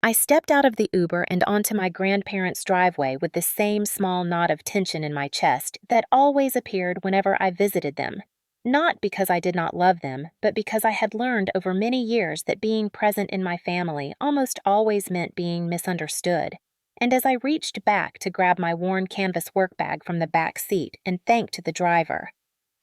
I stepped out of the Uber and onto my grandparents' driveway with the same small knot of tension in my chest that always appeared whenever I visited them. Not because I did not love them, but because I had learned over many years that being present in my family almost always meant being misunderstood. And as I reached back to grab my worn canvas work bag from the back seat and thanked the driver,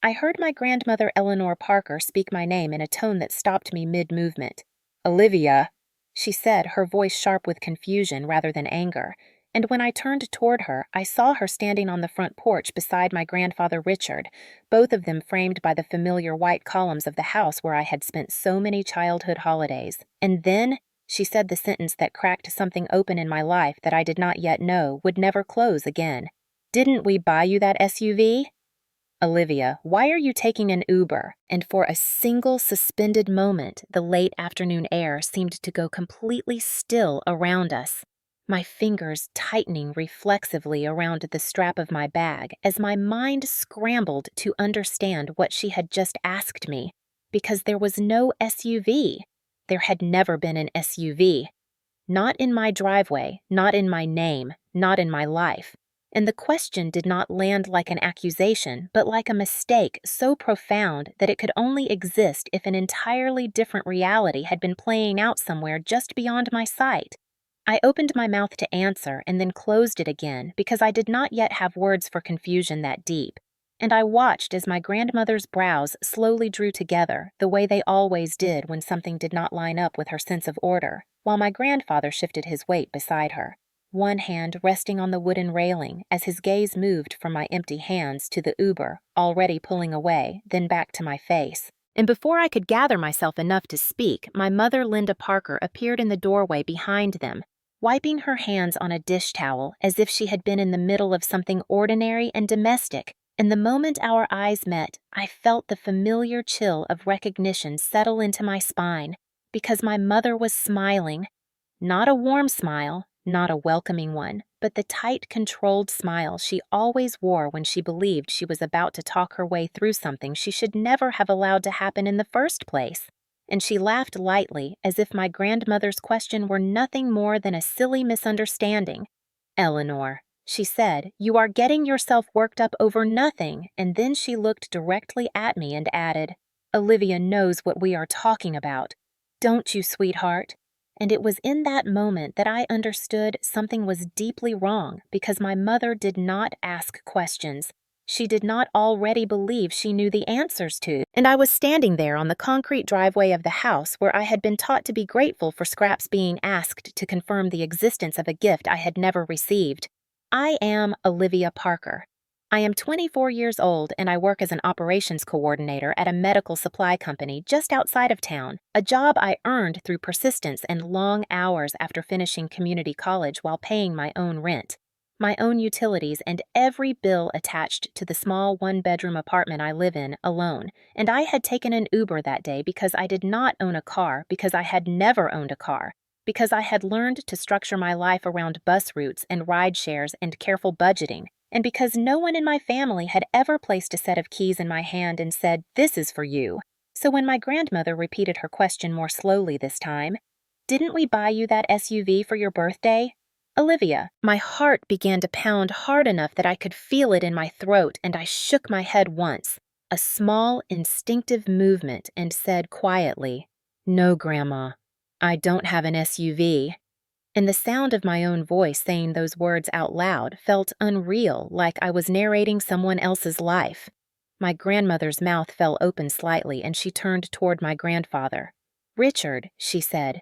I heard my grandmother Eleanor Parker speak my name in a tone that stopped me mid-movement. "Olivia," she said, her voice sharp with confusion rather than anger, and when I turned toward her, I saw her standing on the front porch beside my grandfather Richard, both of them framed by the familiar white columns of the house where I had spent so many childhood holidays. And then she said the sentence that cracked something open in my life that I did not yet know would never close again. "Didn't we buy you that SUV? Olivia, why are you taking an Uber?" And for a single suspended moment, the late afternoon air seemed to go completely still around us, my fingers tightening reflexively around the strap of my bag as my mind scrambled to understand what she had just asked me, because there was no SUV. There had never been an SUV. Not in my driveway, not in my name, not in my life. And the question did not land like an accusation, but like a mistake so profound that it could only exist if an entirely different reality had been playing out somewhere just beyond my sight. I opened my mouth to answer and then closed it again because I did not yet have words for confusion that deep, and I watched as my grandmother's brows slowly drew together the way they always did when something did not line up with her sense of order, while my grandfather shifted his weight beside her, one hand resting on the wooden railing as his gaze moved from my empty hands to the Uber, already pulling away, then back to my face. And before I could gather myself enough to speak, my mother Linda Parker appeared in the doorway behind them, wiping her hands on a dish towel as if she had been in the middle of something ordinary and domestic. And the moment our eyes met, I felt the familiar chill of recognition settle into my spine, because my mother was smiling. Not a warm smile, not a welcoming one, but the tight, controlled smile she always wore when she believed she was about to talk her way through something she should never have allowed to happen in the first place. And she laughed lightly, as if my grandmother's question were nothing more than a silly misunderstanding. "Eleanor," she said, "you are getting yourself worked up over nothing," and then she looked directly at me and added, "Olivia knows what we are talking about. Don't you, sweetheart?" And it was in that moment that I understood something was deeply wrong because my mother did not ask questions. She did not already believe she knew the answers to, and I was standing there on the concrete driveway of the house where I had been taught to be grateful for scraps being asked to confirm the existence of a gift I had never received. I am Olivia Parker. I am 24 years old and I work as an operations coordinator at a medical supply company just outside of town, a job I earned through persistence and long hours after finishing community college while paying my own rent, my own utilities, and every bill attached to the small one-bedroom apartment I live in alone. And I had taken an Uber that day because I did not own a car, because I had never owned a car, because I had learned to structure my life around bus routes and ride shares and careful budgeting, and because no one in my family had ever placed a set of keys in my hand and said, "This is for you." So when my grandmother repeated her question more slowly this time, "Didn't we buy you that SUV for your birthday?" Olivia, my heart began to pound hard enough that I could feel it in my throat, and I shook my head once, a small, instinctive movement, and said quietly, "No, Grandma, I don't have an SUV." And the sound of my own voice saying those words out loud felt unreal, like I was narrating someone else's life. My grandmother's mouth fell open slightly, and she turned toward my grandfather. "Richard," she said,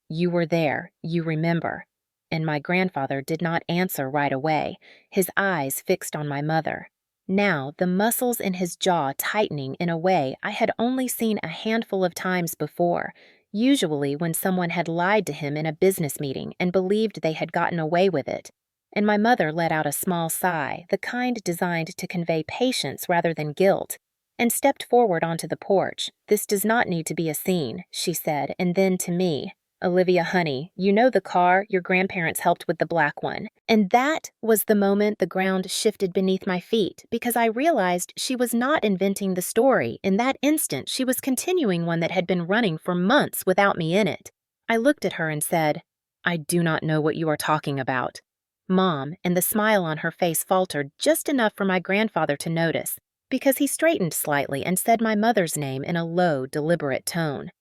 "you were there, you remember." And my grandfather did not answer right away, his eyes fixed on my mother. Now, the muscles in his jaw tightening in a way I had only seen a handful of times before, usually when someone had lied to him in a business meeting and believed they had gotten away with it. And my mother let out a small sigh, the kind designed to convey patience rather than guilt, and stepped forward onto the porch. "This does not need to be a scene," she said, and then to me, "Olivia, honey, you know the car your grandparents helped with the black one." And that was the moment the ground shifted beneath my feet, because I realized she was not inventing the story. In that instant, she was continuing one that had been running for months without me in it. I looked at her and said, I do not know what you are talking about. Mom, and the smile on her face faltered just enough for my grandfather to notice, because he straightened slightly and said my mother's name in a low, deliberate tone.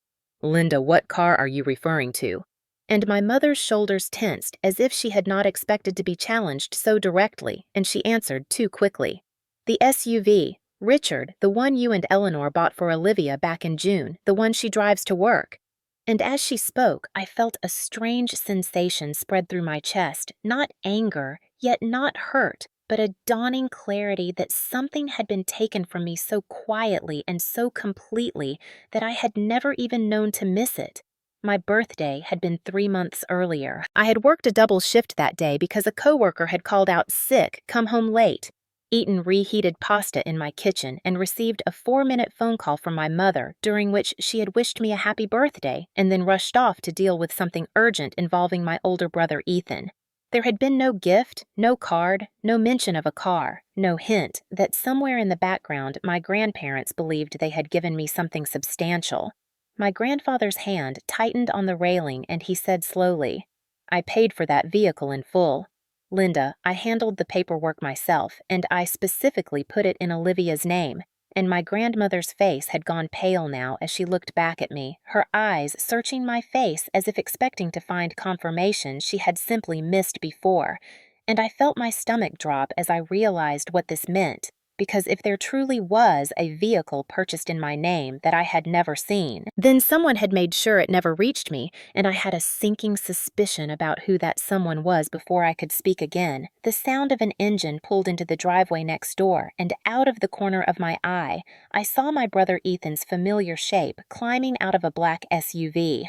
Linda, what car are you referring to? And my mother's shoulders tensed as if she had not expected to be challenged so directly, and she answered too quickly. The SUV, Richard, the one you and Eleanor bought for Olivia back in June, the one she drives to work. And as she spoke, I felt a strange sensation spread through my chest, not anger, yet not hurt, but a dawning clarity that something had been taken from me so quietly and so completely that I had never even known to miss it. My birthday had been 3 months earlier. I had worked a double shift that day because a coworker had called out sick, come home late, eaten reheated pasta in my kitchen, and received a 4-minute phone call from my mother during which she had wished me a happy birthday and then rushed off to deal with something urgent involving my older brother Ethan. There had been no gift, no card, no mention of a car, no hint that somewhere in the background my grandparents believed they had given me something substantial. My grandfather's hand tightened on the railing and he said slowly, I paid for that vehicle in full. Linda, I handled the paperwork myself, and I specifically put it in Olivia's name, and my grandmother's face had gone pale now as she looked back at me, her eyes searching my face as if expecting to find confirmation she had simply missed before, and I felt my stomach drop as I realized what this meant. Because if there truly was a vehicle purchased in my name that I had never seen, then someone had made sure it never reached me, and I had a sinking suspicion about who that someone was before I could speak again. The sound of an engine pulled into the driveway next door, and out of the corner of my eye, I saw my brother Ethan's familiar shape climbing out of a black SUV.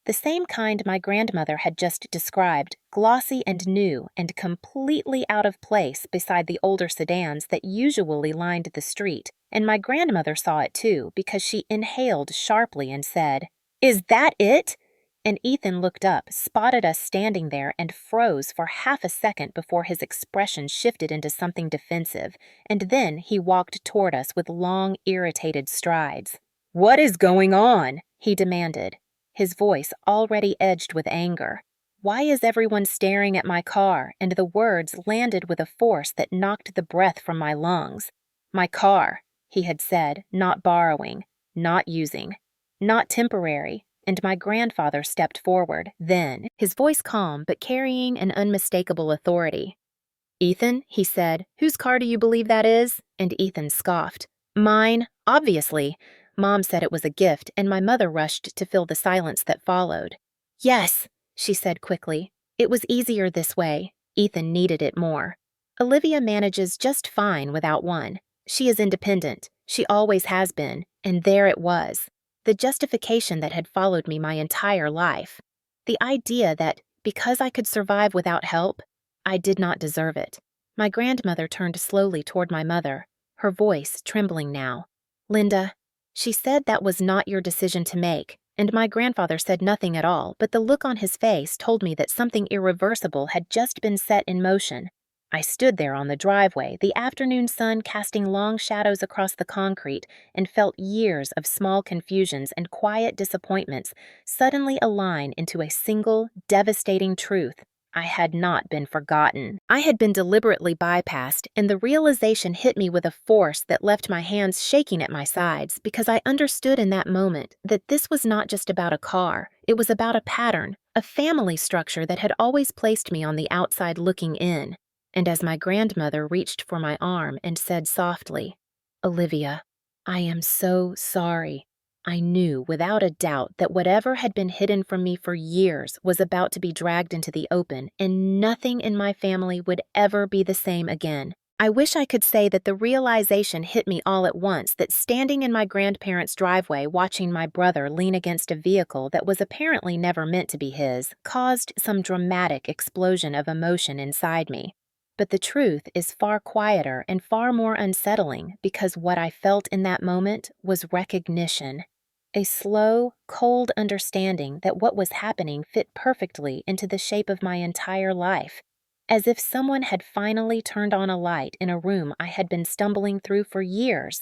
The same kind my grandmother had just described, glossy and new and completely out of place beside the older sedans that usually lined the street, and my grandmother saw it too because she inhaled sharply and said, Is that it? And Ethan looked up, spotted us standing there, and froze for half a second before his expression shifted into something defensive, and then he walked toward us with long, irritated strides. What is going on? He demanded, his voice already edged with anger. Why is everyone staring at my car? And the words landed with a force that knocked the breath from my lungs. My car, he had said, not borrowing, not using, not temporary, and my grandfather stepped forward, then, his voice calm but carrying an unmistakable authority. Ethan, he said, whose car do you believe that is? And Ethan scoffed. Mine, obviously. Mom said it was a gift, and my mother rushed to fill the silence that followed. Yes, she said quickly. It was easier this way. Ethan needed it more. Olivia manages just fine without one. She is independent. She always has been. And there it was. The justification that had followed me my entire life. The idea that, because I could survive without help, I did not deserve it. My grandmother turned slowly toward my mother, her voice trembling now. Linda, she said that was not your decision to make, and my grandfather said nothing at all, but the look on his face told me that something irreversible had just been set in motion. I stood there on the driveway, the afternoon sun casting long shadows across the concrete, and felt years of small confusions and quiet disappointments suddenly align into a single, devastating truth. I had not been forgotten. I had been deliberately bypassed, and the realization hit me with a force that left my hands shaking at my sides because I understood in that moment that this was not just about a car. It was about a pattern, a family structure that had always placed me on the outside looking in. And as my grandmother reached for my arm and said softly, Olivia, I am so sorry. I knew without a doubt that whatever had been hidden from me for years was about to be dragged into the open, and nothing in my family would ever be the same again. I wish I could say that the realization hit me all at once that standing in my grandparents' driveway watching my brother lean against a vehicle that was apparently never meant to be his caused some dramatic explosion of emotion inside me. But the truth is far quieter and far more unsettling because what I felt in that moment was recognition. A slow, cold understanding that what was happening fit perfectly into the shape of my entire life, as if someone had finally turned on a light in a room I had been stumbling through for years.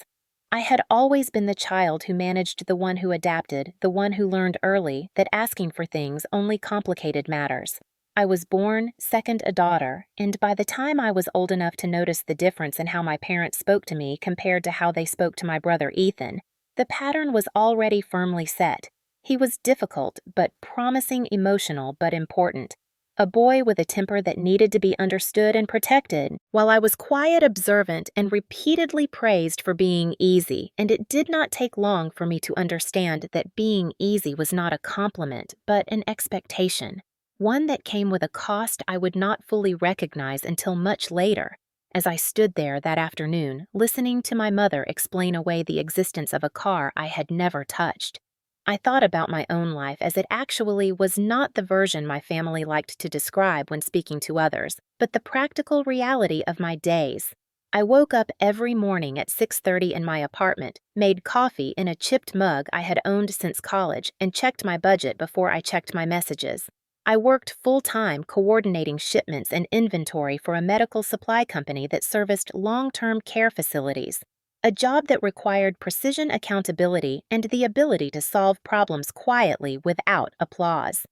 I had always been the child who managed, the one who adapted, the one who learned early that asking for things only complicated matters. I was born second a daughter, and by the time I was old enough to notice the difference in how my parents spoke to me compared to how they spoke to my brother Ethan, the pattern was already firmly set. He was difficult but promising, emotional but important. A boy with a temper that needed to be understood and protected, while I was quiet, observant, and repeatedly praised for being easy, and it did not take long for me to understand that being easy was not a compliment, but an expectation, one that came with a cost I would not fully recognize until much later, as I stood there that afternoon, listening to my mother explain away the existence of a car I had never touched. I thought about my own life as it actually was not the version my family liked to describe when speaking to others, but the practical reality of my days. I woke up every morning at 6:30 in my apartment, made coffee in a chipped mug I had owned since college, and checked my budget before I checked my messages. I worked full-time coordinating shipments and inventory for a medical supply company that serviced long-term care facilities, a job that required precision accountability and the ability to solve problems quietly without applause.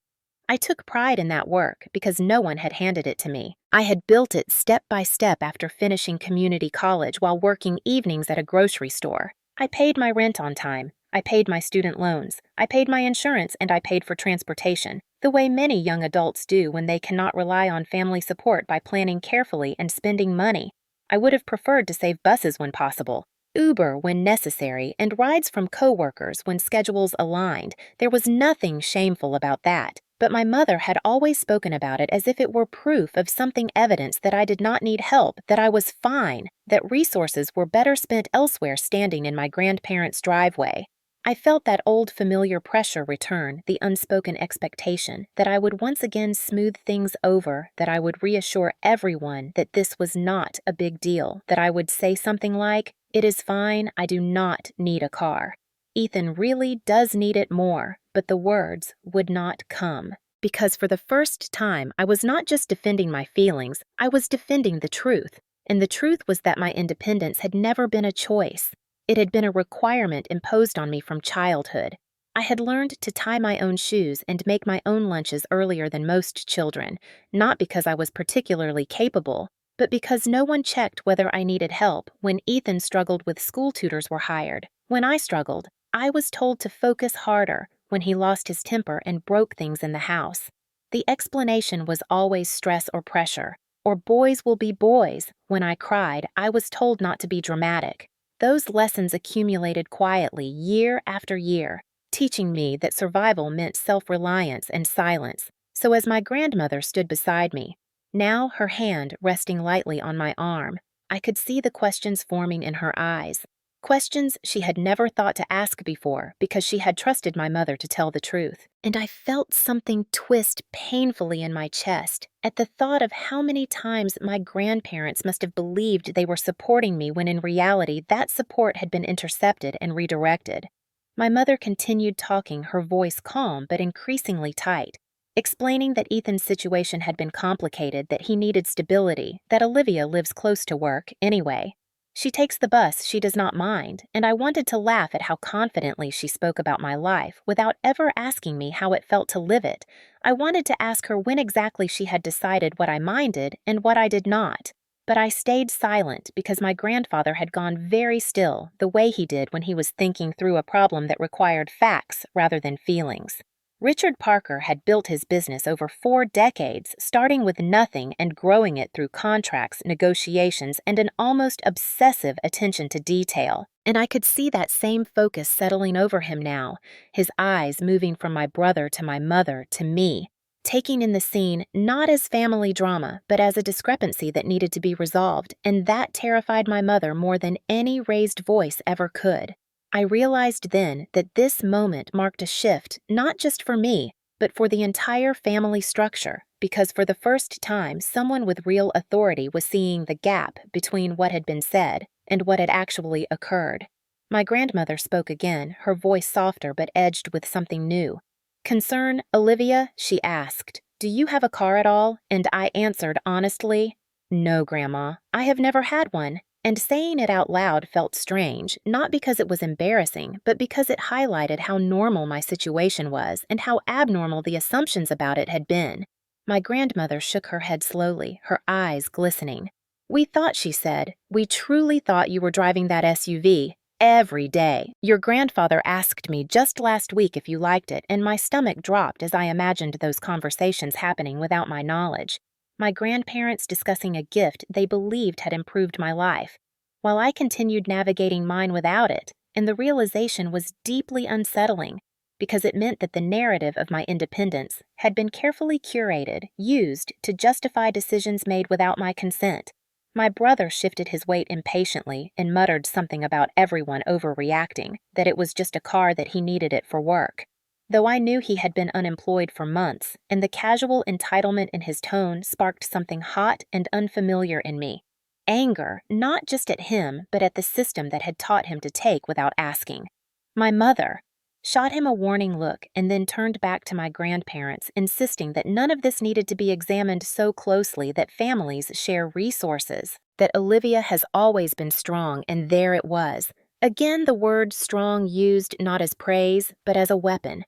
I took pride in that work because no one had handed it to me. I had built it step by step after finishing community college while working evenings at a grocery store. I paid my rent on time. I paid my student loans. I paid my insurance, and I paid for transportation, the way many young adults do when they cannot rely on family support by planning carefully and spending money. I would have preferred to save buses when possible, Uber when necessary, and rides from coworkers when schedules aligned. There was nothing shameful about that, but my mother had always spoken about it as if it were proof of something, evidence that I did not need help, that I was fine, that resources were better spent elsewhere, standing in my grandparents' driveway. I felt that old familiar pressure return, the unspoken expectation that I would once again smooth things over, that I would reassure everyone that this was not a big deal, that I would say something like, "It is fine, I do not need a car. Ethan really does need it more," but the words would not come. Because for the first time, I was not just defending my feelings, I was defending the truth. And the truth was that my independence had never been a choice. It had been a requirement imposed on me from childhood. I had learned to tie my own shoes and make my own lunches earlier than most children, not because I was particularly capable, but because no one checked whether I needed help. When Ethan struggled with school tutors were hired. When I struggled, I was told to focus harder. When he lost his temper and broke things in the house, the explanation was always stress or pressure, or boys will be boys. When I cried, I was told not to be dramatic. Those lessons accumulated quietly year after year, teaching me that survival meant self-reliance and silence. So as my grandmother stood beside me, now her hand resting lightly on my arm, I could see the questions forming in her eyes. Questions she had never thought to ask before because she had trusted my mother to tell the truth. And I felt something twist painfully in my chest at the thought of how many times my grandparents must have believed they were supporting me when in reality that support had been intercepted and redirected. My mother continued talking, her voice calm but increasingly tight, explaining that Ethan's situation had been complicated, that he needed stability, that Olivia lives close to work anyway. She takes the bus, she does not mind, and I wanted to laugh at how confidently she spoke about my life without ever asking me how it felt to live it. I wanted to ask her when exactly she had decided what I minded and what I did not. But I stayed silent because my grandfather had gone very still, the way he did when he was thinking through a problem that required facts rather than feelings. Richard Parker had built his business over 4 decades, starting with nothing and growing it through contracts, negotiations, and an almost obsessive attention to detail. And I could see that same focus settling over him now, his eyes moving from my brother to my mother to me, taking in the scene not as family drama, but as a discrepancy that needed to be resolved, and that terrified my mother more than any raised voice ever could. I realized then that this moment marked a shift not just for me, but for the entire family structure, because for the first time someone with real authority was seeing the gap between what had been said and what had actually occurred. My grandmother spoke again, her voice softer but edged with something new. "Concern, Olivia?" she asked. "Do you have a car at all?" And I answered honestly, "No, Grandma, I have never had one." And saying it out loud felt strange, not because it was embarrassing, but because it highlighted how normal my situation was and how abnormal the assumptions about it had been. My grandmother shook her head slowly, her eyes glistening. "We thought," she said, "we truly thought you were driving that SUV every day. Your grandfather asked me just last week if you liked it, and my stomach dropped as I imagined those conversations happening without my knowledge. My grandparents discussing a gift they believed had improved my life, while I continued navigating mine without it, and the realization was deeply unsettling because it meant that the narrative of my independence had been carefully curated, used to justify decisions made without my consent. My brother shifted his weight impatiently and muttered something about everyone overreacting, that it was just a car that he needed it for work. Though I knew he had been unemployed for months, and the casual entitlement in his tone sparked something hot and unfamiliar in me. Anger, not just at him, but at the system that had taught him to take without asking. My mother shot him a warning look and then turned back to my grandparents, insisting that none of this needed to be examined so closely, that families share resources, that Olivia has always been strong, and there it was. Again, the word strong used not as praise, but as a weapon.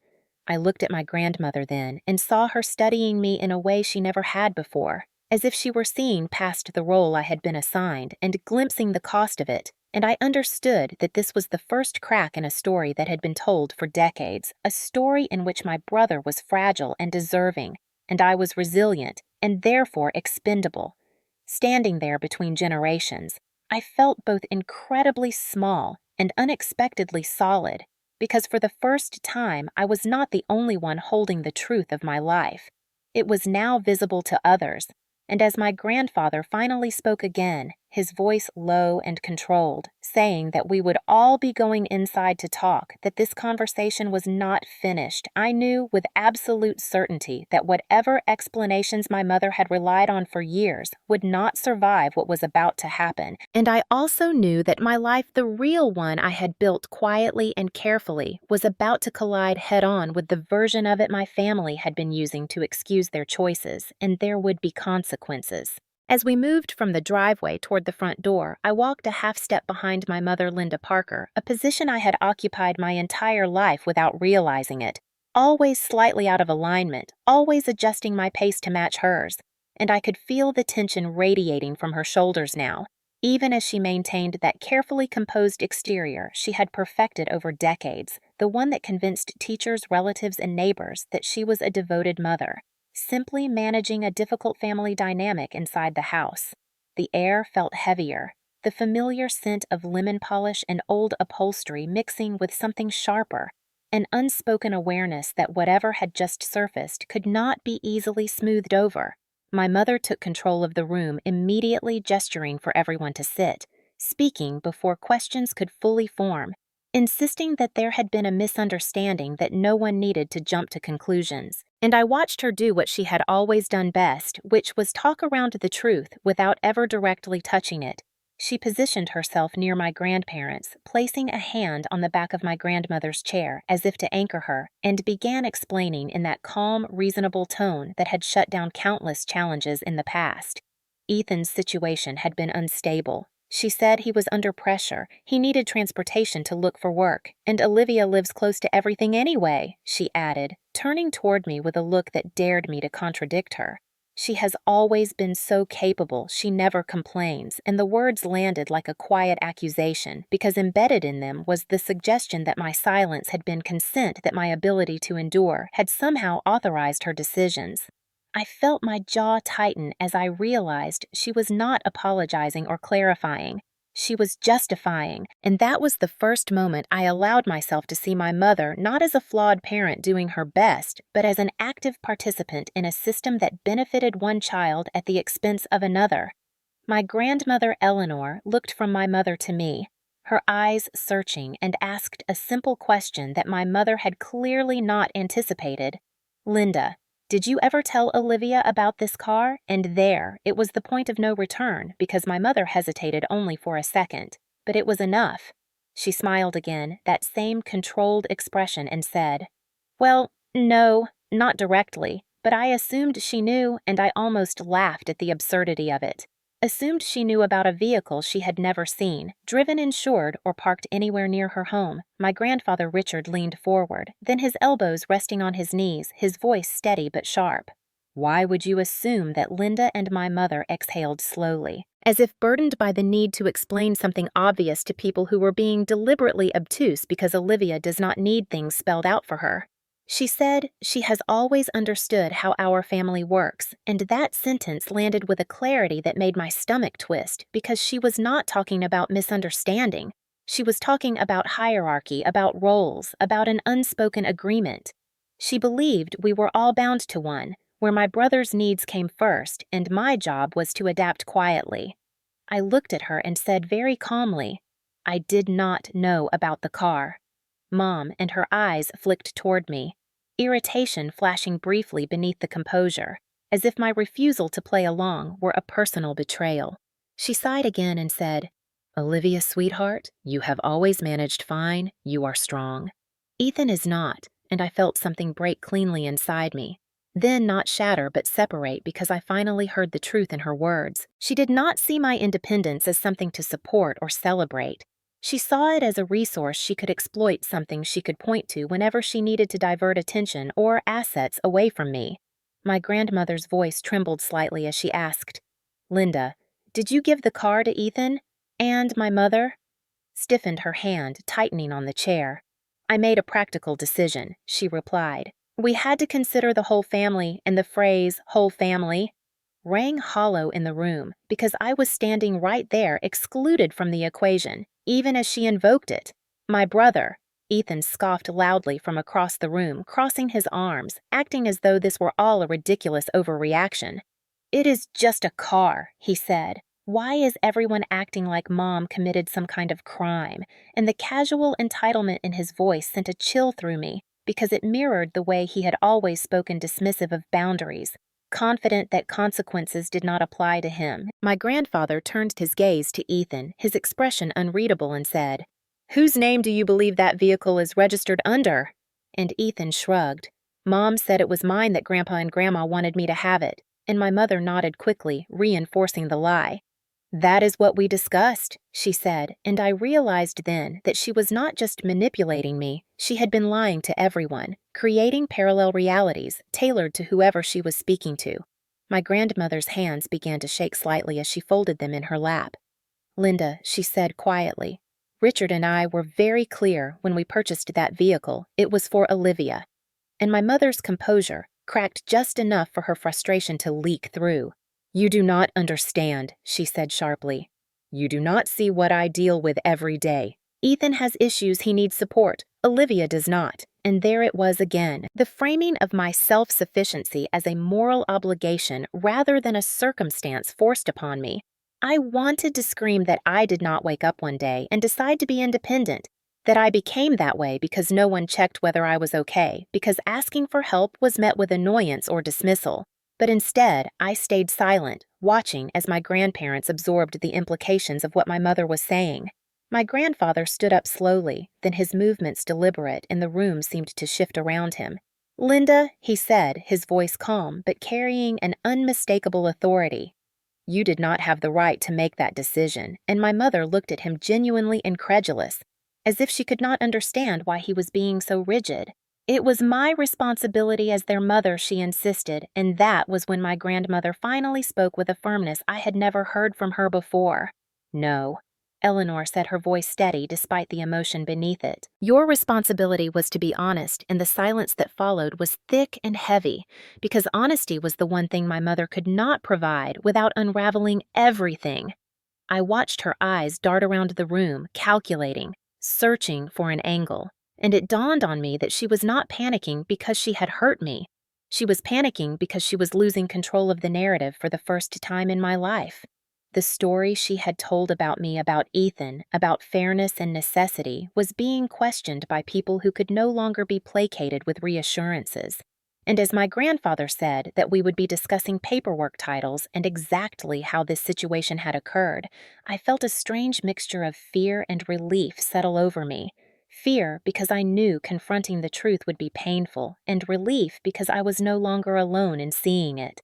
I looked at my grandmother then and saw her studying me in a way she never had before, as if she were seeing past the role I had been assigned and glimpsing the cost of it. And I understood that this was the first crack in a story that had been told for decades, a story in which my brother was fragile and deserving, and I was resilient and therefore expendable. Standing there between generations, I felt both incredibly small and unexpectedly solid, because for the first time I was not the only one holding the truth of my life. It was now visible to others, and as my grandfather finally spoke again, his voice low and controlled, saying that we would all be going inside to talk, that this conversation was not finished, I knew with absolute certainty that whatever explanations my mother had relied on for years would not survive what was about to happen. And I also knew that my life, the real one I had built quietly and carefully, was about to collide head-on with the version of it my family had been using to excuse their choices, and there would be consequences. As we moved from the driveway toward the front door, I walked a half step behind my mother, Linda Parker, a position I had occupied my entire life without realizing it, always slightly out of alignment, always adjusting my pace to match hers, and I could feel the tension radiating from her shoulders now, even as she maintained that carefully composed exterior she had perfected over decades, the one that convinced teachers, relatives, and neighbors that she was a devoted mother, simply managing a difficult family dynamic inside the house. The air felt heavier, the familiar scent of lemon polish and old upholstery mixing with something sharper, an unspoken awareness that whatever had just surfaced could not be easily smoothed over. My mother took control of the room, immediately gesturing for everyone to sit, speaking before questions could fully form, insisting that there had been a misunderstanding, that no one needed to jump to conclusions. And I watched her do what she had always done best, which was talk around the truth without ever directly touching it. She positioned herself near my grandparents, placing a hand on the back of my grandmother's chair as if to anchor her, and began explaining in that calm, reasonable tone that had shut down countless challenges in the past. Ethan's situation had been unstable. She said he was under pressure, he needed transportation to look for work, and Olivia lives close to everything anyway, she added, turning toward me with a look that dared me to contradict her. She has always been so capable, she never complains, and the words landed like a quiet accusation, because embedded in them was the suggestion that my silence had been consent, that my ability to endure had somehow authorized her decisions. I felt my jaw tighten as I realized she was not apologizing or clarifying. She was justifying, and that was the first moment I allowed myself to see my mother not as a flawed parent doing her best, but as an active participant in a system that benefited one child at the expense of another. My grandmother Eleanor looked from my mother to me, her eyes searching, and asked a simple question that my mother had clearly not anticipated. "Linda, did you ever tell Olivia about this car?" And there, it was the point of no return, because my mother hesitated only for a second. But it was enough. She smiled again, that same controlled expression, and said, "Well, no, not directly, but I assumed she knew, and I almost laughed at the absurdity of it. Assumed she knew about a vehicle she had never seen, driven insured, or parked anywhere near her home." My grandfather Richard leaned forward, then his elbows resting on his knees, his voice steady but sharp. Why would you assume that Linda and my mother exhaled slowly, as if burdened by the need to explain something obvious to people who were being deliberately obtuse because Olivia does not need things spelled out for her? She said she has always understood how our family works, and that sentence landed with a clarity that made my stomach twist because she was not talking about misunderstanding. She was talking about hierarchy, about roles, about an unspoken agreement. She believed we were all bound to one, where my brother's needs came first and my job was to adapt quietly. I looked at her and said very calmly, "I did not know about the car." Mom and her eyes flicked toward me, irritation flashing briefly beneath the composure, as if my refusal to play along were a personal betrayal. She sighed again and said, "Olivia, sweetheart, you have always managed fine. You are strong. Ethan is not," and I felt something break cleanly inside me. Then not shatter but separate because I finally heard the truth in her words. She did not see my independence as something to support or celebrate. She saw it as a resource she could exploit, something she could point to whenever she needed to divert attention or assets away from me. My grandmother's voice trembled slightly as she asked, "Linda, did you give the car to Ethan? And my mother?" Stiffened her hand, tightening on the chair. "I made a practical decision," she replied. "We had to consider the whole family, and the phrase, whole family, rang hollow in the room because I was standing right there, excluded from the equation, even as she invoked it. My brother." Ethan scoffed loudly from across the room, crossing his arms, acting as though this were all a ridiculous overreaction. "It is just a car," he said. Why is everyone acting like Mom committed some kind of crime? And the casual entitlement in his voice sent a chill through me because it mirrored the way he had always spoken dismissive of boundaries, confident that consequences did not apply to him. My grandfather turned his gaze to Ethan, his expression unreadable, and said, "Whose name do you believe that vehicle is registered under?" And Ethan shrugged. "Mom said it was mine, that Grandpa and Grandma wanted me to have it," and my mother nodded quickly, reinforcing the lie. "That is what we discussed," she said, and I realized then that she was not just manipulating me, she had been lying to everyone, creating parallel realities tailored to whoever she was speaking to. My grandmother's hands began to shake slightly as she folded them in her lap. "Linda," she said quietly, "Richard and I were very clear when we purchased that vehicle. It was for Olivia." And my mother's composure cracked just enough for her frustration to leak through. "You do not understand," she said sharply. "You do not see what I deal with every day. Ethan has issues he needs support. Olivia does not." And there it was again, the framing of my self-sufficiency as a moral obligation rather than a circumstance forced upon me. I wanted to scream that I did not wake up one day and decide to be independent, that I became that way because no one checked whether I was okay, because asking for help was met with annoyance or dismissal. But instead, I stayed silent, watching as my grandparents absorbed the implications of what my mother was saying. My grandfather stood up slowly, then his movements deliberate, and the room seemed to shift around him. "Linda," he said, his voice calm, but carrying an unmistakable authority. "You did not have the right to make that decision," and my mother looked at him genuinely incredulous, as if she could not understand why he was being so rigid. "It was my responsibility as their mother," she insisted, and that was when my grandmother finally spoke with a firmness I had never heard from her before. "No," Eleanor said, her voice steady despite the emotion beneath it. "Your responsibility was to be honest, and the silence that followed was thick and heavy, because honesty was the one thing my mother could not provide without unraveling everything." I watched her eyes dart around the room, calculating, searching for an angle. And it dawned on me that she was not panicking because she had hurt me. She was panicking because she was losing control of the narrative for the first time in my life. The story she had told about me, about Ethan, about fairness and necessity, was being questioned by people who could no longer be placated with reassurances. And as my grandfather said that we would be discussing paperwork titles and exactly how this situation had occurred, I felt a strange mixture of fear and relief settle over me. Fear because I knew confronting the truth would be painful, and relief because I was no longer alone in seeing it.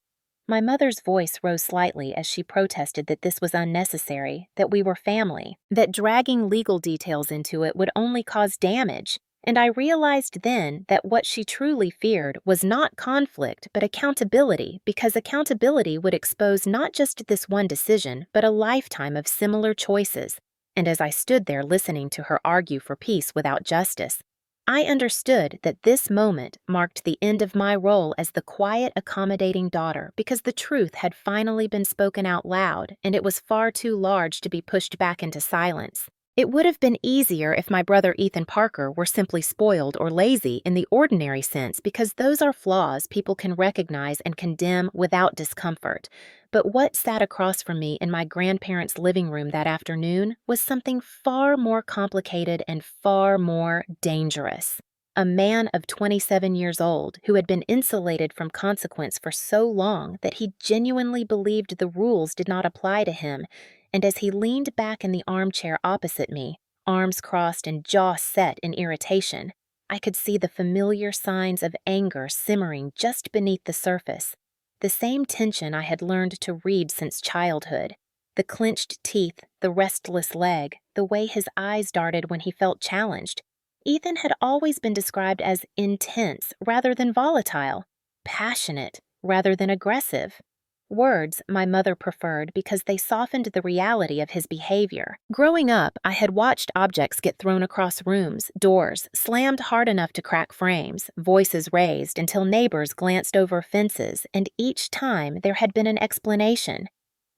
My mother's voice rose slightly as she protested that this was unnecessary, that we were family, that dragging legal details into it would only cause damage, And I realized then that what she truly feared was not conflict, but accountability, because accountability would expose not just this one decision, but a lifetime of similar choices. And as I stood there listening to her argue for peace without justice, I understood that this moment marked the end of my role as the quiet, accommodating daughter because the truth had finally been spoken out loud and it was far too large to be pushed back into silence. It would have been easier if my brother Ethan Parker were simply spoiled or lazy in the ordinary sense because those are flaws people can recognize and condemn without discomfort. But what sat across from me in my grandparents' living room that afternoon was something far more complicated and far more dangerous. A man of 27 years old who had been insulated from consequence for so long that he genuinely believed the rules did not apply to him, and as he leaned back in the armchair opposite me, arms crossed and jaw set in irritation, I could see the familiar signs of anger simmering just beneath the surface. The same tension I had learned to read since childhood. The clenched teeth, the restless leg, the way his eyes darted when he felt challenged. Ethan had always been described as intense rather than volatile, passionate rather than aggressive. Words my mother preferred because they softened the reality of his behavior. Growing up, I had watched objects get thrown across rooms, doors, slammed hard enough to crack frames, voices raised until neighbors glanced over fences, and each time there had been an explanation.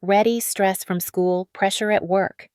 Ready stress from school, pressure at work.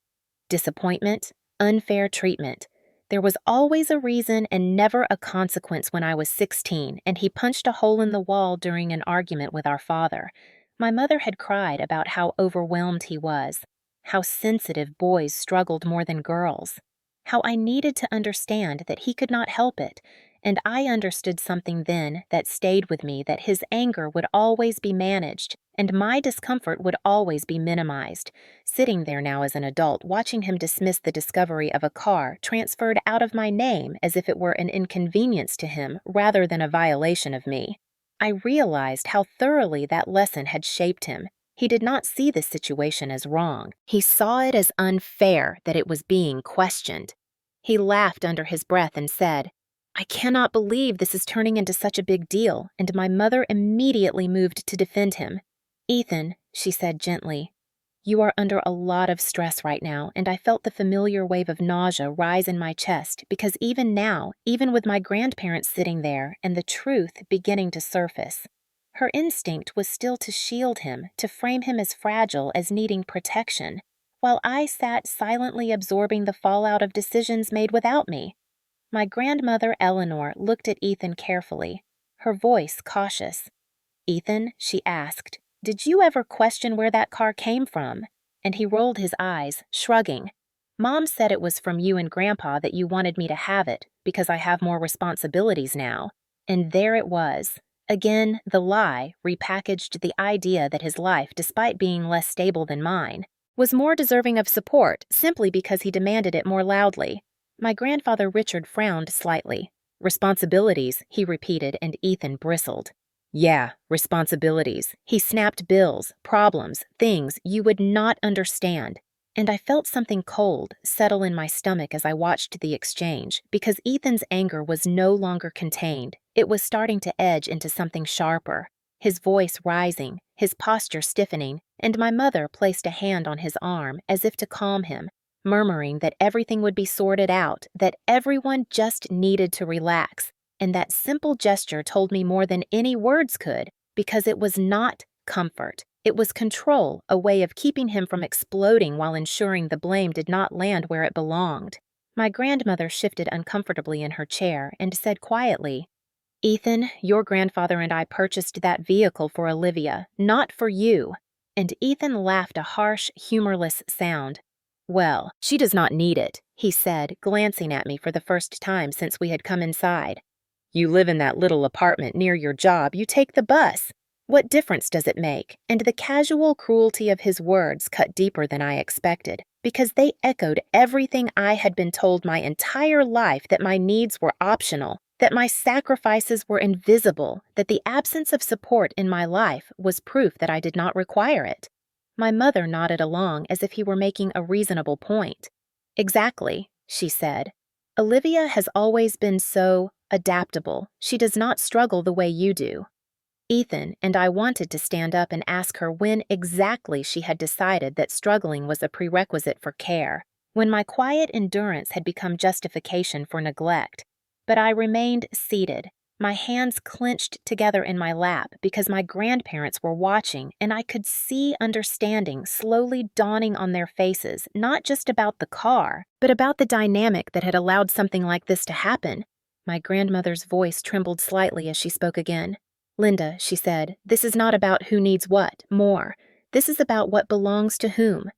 Disappointment, unfair treatment. There was always a reason and never a consequence when I was 16, and he punched a hole in the wall during an argument with our father. My mother had cried about how overwhelmed he was, how sensitive boys struggled more than girls, how I needed to understand that he could not help it, and I understood something then that stayed with me, that his anger would always be managed, and my discomfort would always be minimized. Sitting there now as an adult, watching him dismiss the discovery of a car transferred out of my name as if it were an inconvenience to him rather than a violation of me, I realized how thoroughly that lesson had shaped him. He did not see this situation as wrong. He saw it as unfair that it was being questioned. He laughed under his breath and said, "I cannot believe this is turning into such a big deal," and my mother immediately moved to defend him. "Ethan," she said gently, "you are under a lot of stress right now," and I felt the familiar wave of nausea rise in my chest because even now, even with my grandparents sitting there and the truth beginning to surface, her instinct was still to shield him, to frame him as fragile, as needing protection, while I sat silently absorbing the fallout of decisions made without me. My grandmother Eleanor looked at Ethan carefully, her voice cautious. "Ethan," she asked, "did you ever question where that car came from?" And he rolled his eyes, shrugging. "Mom said it was from you and Grandpa that you wanted me to have it, because I have more responsibilities now." And there it was. Again, the lie repackaged the idea that his life, despite being less stable than mine, was more deserving of support simply because he demanded it more loudly. My grandfather Richard frowned slightly. "Responsibilities," he repeated, and Ethan bristled. "Yeah, responsibilities." He snapped bills, problems, things you would not understand. And I felt something cold settle in my stomach as I watched the exchange, because Ethan's anger was no longer contained. It was starting to edge into something sharper. His voice rising, his posture stiffening, and my mother placed a hand on his arm as if to calm him, murmuring that everything would be sorted out, that everyone just needed to relax. And that simple gesture told me more than any words could, because it was not comfort. It was control, a way of keeping him from exploding while ensuring the blame did not land where it belonged. My grandmother shifted uncomfortably in her chair and said quietly, "Ethan, your grandfather and I purchased that vehicle for Olivia, not for you." And Ethan laughed a harsh, humorless sound. "Well, she does not need it," he said, glancing at me for the first time since we had come inside. "You live in that little apartment near your job, you take the bus. What difference does it make?" And the casual cruelty of his words cut deeper than I expected, because they echoed everything I had been told my entire life, that my needs were optional, that my sacrifices were invisible, that the absence of support in my life was proof that I did not require it. My mother nodded along as if he were making a reasonable point. "Exactly," she said. Olivia has always been so adaptable. She does not struggle the way you do. Ethan and I wanted to stand up and ask her when exactly she had decided that struggling was a prerequisite for care, when my quiet endurance had become justification for neglect. But I remained seated, my hands clenched together in my lap because my grandparents were watching and I could see understanding slowly dawning on their faces, not just about the car, but about the dynamic that had allowed something like this to happen. My grandmother's voice trembled slightly as she spoke again. "Linda," she said, "this is not about who needs what, more. This is about what belongs to whom."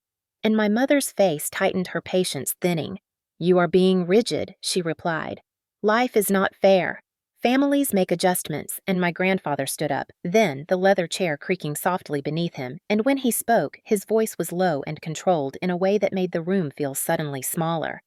And my mother's face tightened, her patience thinning. "You are being rigid," she replied. "Life is not fair. Families make adjustments," and my grandfather stood up, then the leather chair creaking softly beneath him, and when he spoke, his voice was low and controlled in a way that made the room feel suddenly smaller.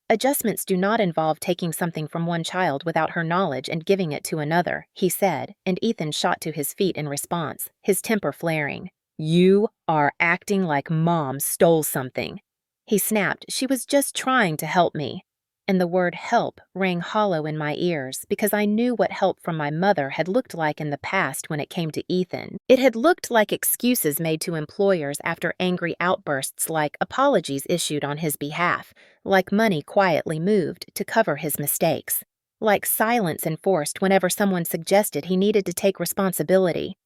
"Adjustments do not involve taking something from one child without her knowledge and giving it to another," he said, and Ethan shot to his feet in response, his temper flaring. "You are acting like Mom stole something." He snapped, "She was just trying to help me." And the word help rang hollow in my ears because I knew what help from my mother had looked like in the past when it came to Ethan. It had looked like excuses made to employers after angry outbursts, like apologies issued on his behalf, like money quietly moved to cover his mistakes, like silence enforced whenever someone suggested he needed to take responsibility.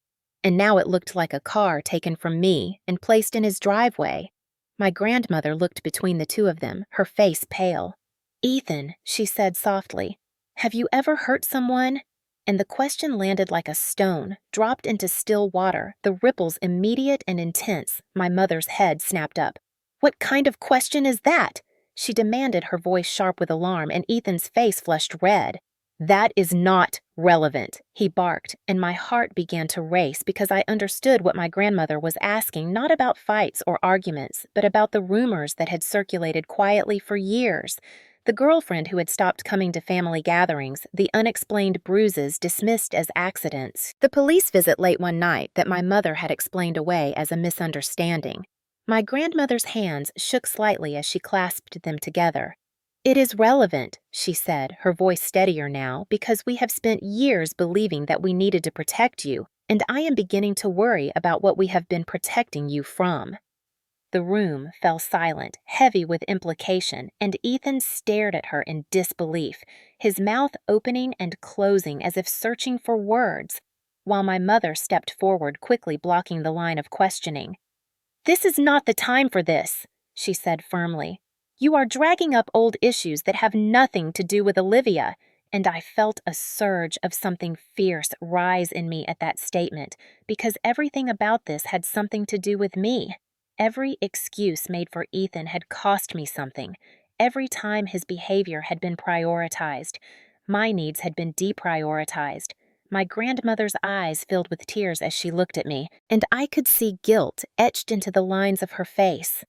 And now it looked like a car taken from me and placed in his driveway. My grandmother looked between the two of them, her face pale. "Ethan," she said softly, "have you ever hurt someone?" And the question landed like a stone, dropped into still water, the ripples immediate and intense. My mother's head snapped up. "What kind of question is that?" she demanded, her voice sharp with alarm, and Ethan's face flushed red. "That is not relevant," he barked, and my heart began to race because I understood what my grandmother was asking, not about fights or arguments, but about the rumors that had circulated quietly for years. The girlfriend who had stopped coming to family gatherings, the unexplained bruises dismissed as accidents, the police visit late one night that my mother had explained away as a misunderstanding. My grandmother's hands shook slightly as she clasped them together. "It is relevant," she said, her voice steadier now, "because we have spent years believing that we needed to protect you, and I am beginning to worry about what we have been protecting you from." The room fell silent, heavy with implication, and Ethan stared at her in disbelief, his mouth opening and closing as if searching for words, while my mother stepped forward, quickly blocking the line of questioning. "This is not the time for this," she said firmly. "You are dragging up old issues that have nothing to do with Olivia." And I felt a surge of something fierce rise in me at that statement, because everything about this had something to do with me. Every excuse made for Ethan had cost me something. Every time his behavior had been prioritized, my needs had been deprioritized. My grandmother's eyes filled with tears as she looked at me, and I could see guilt etched into the lines of her face.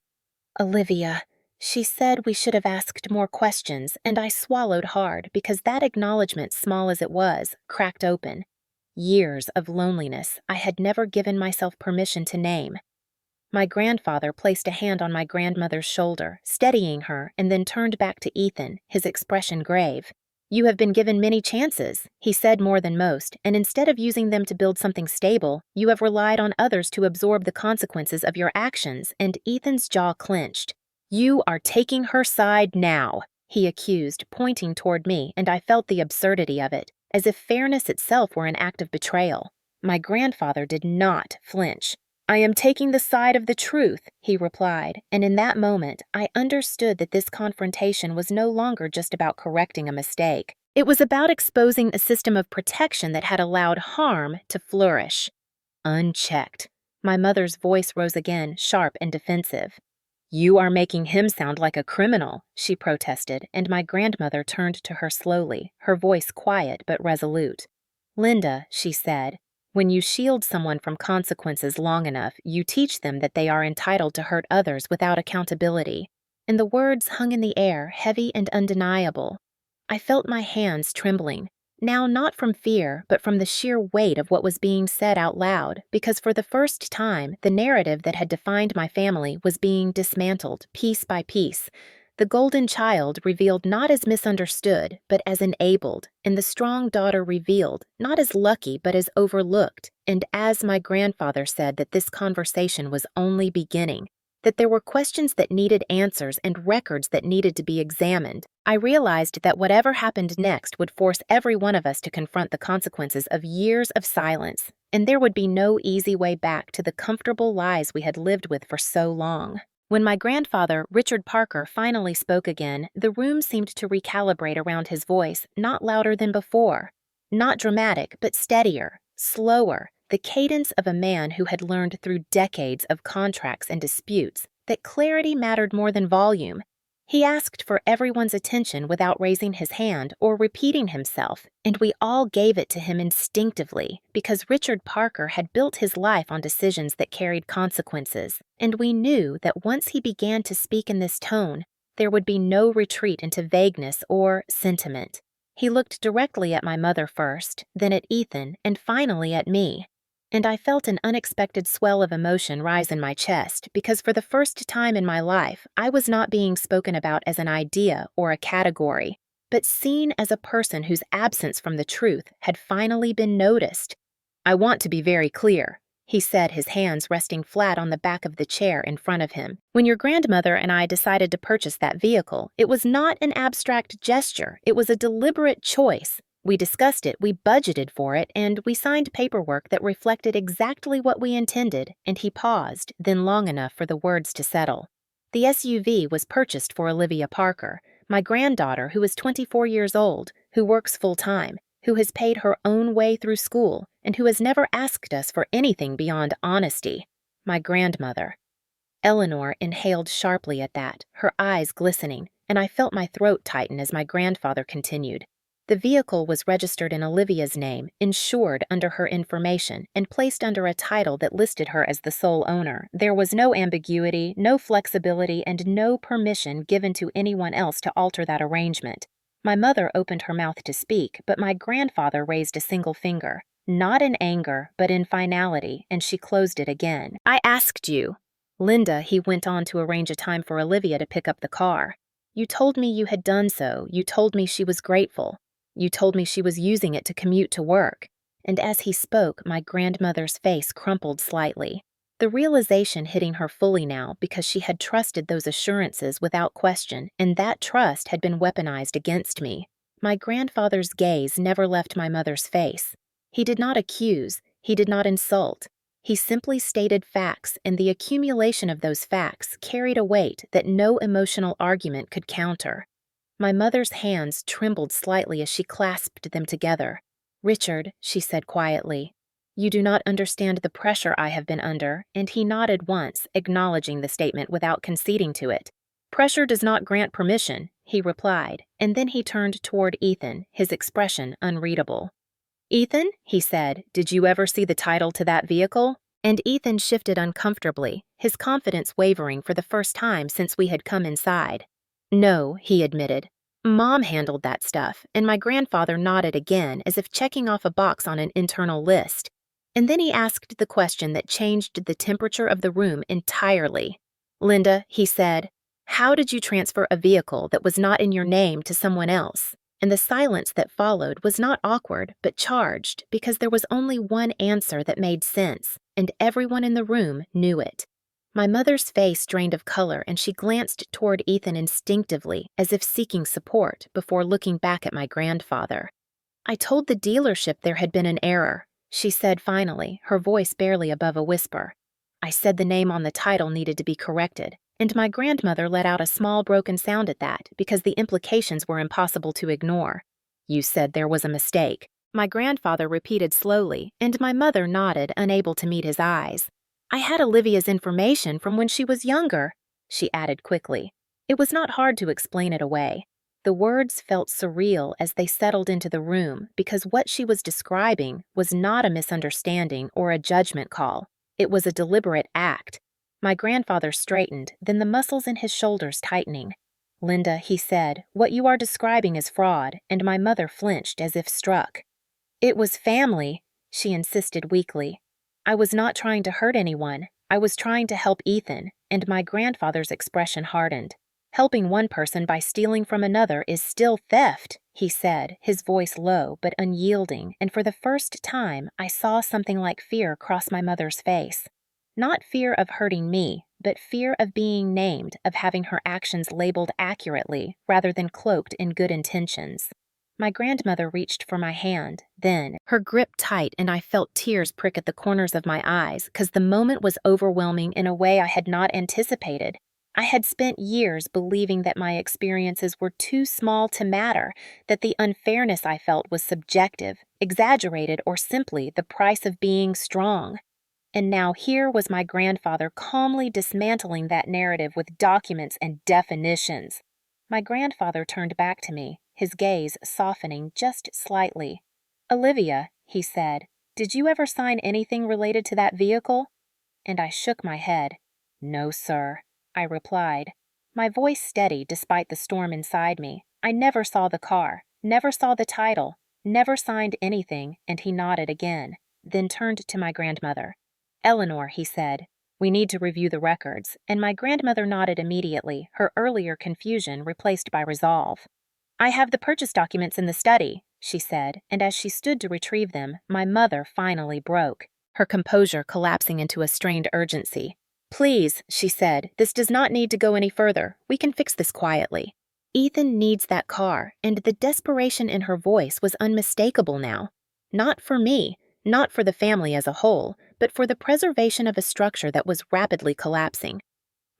"Olivia," she said, "we should have asked more questions," and I swallowed hard because that acknowledgement, small as it was, cracked open. Years of loneliness I had never given myself permission to name. My grandfather placed a hand on my grandmother's shoulder, steadying her, and then turned back to Ethan, his expression grave. "You have been given many chances," he said, more than most, "and instead of using them to build something stable, you have relied on others to absorb the consequences of your actions," and Ethan's jaw clenched. "You are taking her side now," he accused, pointing toward me, and I felt the absurdity of it, as if fairness itself were an act of betrayal. My grandfather did not flinch. "I am taking the side of the truth," he replied, and in that moment, I understood that this confrontation was no longer just about correcting a mistake. It was about exposing a system of protection that had allowed harm to flourish. Unchecked. My mother's voice rose again, sharp and defensive. "You are making him sound like a criminal," she protested, and my grandmother turned to her slowly, her voice quiet but resolute. "Linda," she said, "when you shield someone from consequences long enough, you teach them that they are entitled to hurt others without accountability." And the words hung in the air, heavy and undeniable. I felt my hands trembling, now not from fear, but from the sheer weight of what was being said out loud, because for the first time, the narrative that had defined my family was being dismantled piece by piece. The golden child revealed not as misunderstood, but as enabled, and the strong daughter revealed not as lucky, but as overlooked. And as my grandfather said, that this conversation was only beginning, that there were questions that needed answers and records that needed to be examined, I realized that whatever happened next would force every one of us to confront the consequences of years of silence, and there would be no easy way back to the comfortable lies we had lived with for so long. When my grandfather, Richard Parker, finally spoke again, the room seemed to recalibrate around his voice, not louder than before. Not dramatic, but steadier, slower, the cadence of a man who had learned through decades of contracts and disputes that clarity mattered more than volume. He asked for everyone's attention without raising his hand or repeating himself, and we all gave it to him instinctively because Richard Parker had built his life on decisions that carried consequences, and we knew that once he began to speak in this tone, there would be no retreat into vagueness or sentiment. He looked directly at my mother first, then at Ethan, and finally at me. And I felt an unexpected swell of emotion rise in my chest because for the first time in my life, I was not being spoken about as an idea or a category, but seen as a person whose absence from the truth had finally been noticed. "I want to be very clear," he said, his hands resting flat on the back of the chair in front of him. "When your grandmother and I decided to purchase that vehicle, it was not an abstract gesture, it was a deliberate choice. We discussed it, we budgeted for it, and we signed paperwork that reflected exactly what we intended," and he paused, then long enough for the words to settle. "The SUV was purchased for Olivia Parker, my granddaughter who is 24 years old, who works full-time, who has paid her own way through school, and who has never asked us for anything beyond honesty. My grandmother." Eleanor inhaled sharply at that, her eyes glistening, and I felt my throat tighten as my grandfather continued. "The vehicle was registered in Olivia's name, insured under her information, and placed under a title that listed her as the sole owner. There was no ambiguity, no flexibility, and no permission given to anyone else to alter that arrangement." My mother opened her mouth to speak, but my grandfather raised a single finger, not in anger, but in finality, and she closed it again. "I asked you." "Linda," he went on to arrange a time for Olivia to pick up the car. "You told me you had done so. You told me she was grateful. You told me she was using it to commute to work." And as he spoke, my grandmother's face crumpled slightly, the realization hitting her fully now because she had trusted those assurances without question, and that trust had been weaponized against me. My grandfather's gaze never left my mother's face. He did not accuse, he did not insult. He simply stated facts, and the accumulation of those facts carried a weight that no emotional argument could counter. My mother's hands trembled slightly as she clasped them together. "Richard," she said quietly, "you do not understand the pressure I have been under," and he nodded once, acknowledging the statement without conceding to it. "Pressure does not grant permission," he replied, and then he turned toward Ethan, his expression unreadable. "Ethan," he said, "did you ever see the title to that vehicle?" And Ethan shifted uncomfortably, his confidence wavering for the first time since we had come inside. "No," he admitted. "Mom handled that stuff," and my grandfather nodded again as if checking off a box on an internal list. And then he asked the question that changed the temperature of the room entirely. "Linda," he said, "how did you transfer a vehicle that was not in your name to someone else?" And the silence that followed was not awkward, but charged, because there was only one answer that made sense, and everyone in the room knew it. My mother's face drained of color, and she glanced toward Ethan instinctively, as if seeking support, before looking back at my grandfather. "I told the dealership there had been an error," she said finally, her voice barely above a whisper. "I said the name on the title needed to be corrected, and my grandmother let out a small broken sound at that because the implications were impossible to ignore. You said there was a mistake." My grandfather repeated slowly, and my mother nodded, unable to meet his eyes. "I had Olivia's information from when she was younger," she added quickly. It was not hard to explain it away. The words felt surreal as they settled into the room because what she was describing was not a misunderstanding or a judgment call. It was a deliberate act. My grandfather straightened, then the muscles in his shoulders tightening. "Linda," he said, "what you are describing is fraud," and my mother flinched as if struck. "It was family," she insisted weakly. "I was not trying to hurt anyone. I was trying to help Ethan," and my grandfather's expression hardened. Helping one person by stealing from another is still theft, he said, his voice low but unyielding, and for the first time I saw something like fear cross my mother's face. Not fear of hurting me, but fear of being named, of having her actions labeled accurately rather than cloaked in good intentions. My grandmother reached for my hand, then, her grip tight, and I felt tears prick at the corners of my eyes, because the moment was overwhelming in a way I had not anticipated. I had spent years believing that my experiences were too small to matter, that the unfairness I felt was subjective, exaggerated, or simply the price of being strong. And now here was my grandfather calmly dismantling that narrative with documents and definitions. My grandfather turned back to me, his gaze softening just slightly. "Olivia," he said, "did you ever sign anything related to that vehicle?" And I shook my head. "No, sir," I replied, my voice steady despite the storm inside me. "I never saw the car, never saw the title, never signed anything," and he nodded again, then turned to my grandmother. "Eleanor," he said, "we need to review the records," and my grandmother nodded immediately, her earlier confusion replaced by resolve. "I have the purchase documents in the study," she said, and as she stood to retrieve them, my mother finally broke, her composure collapsing into a strained urgency. "Please," she said, "this does not need to go any further. We can fix this quietly. Ethan needs that car," and the desperation in her voice was unmistakable now. Not for me, not for the family as a whole, but for the preservation of a structure that was rapidly collapsing.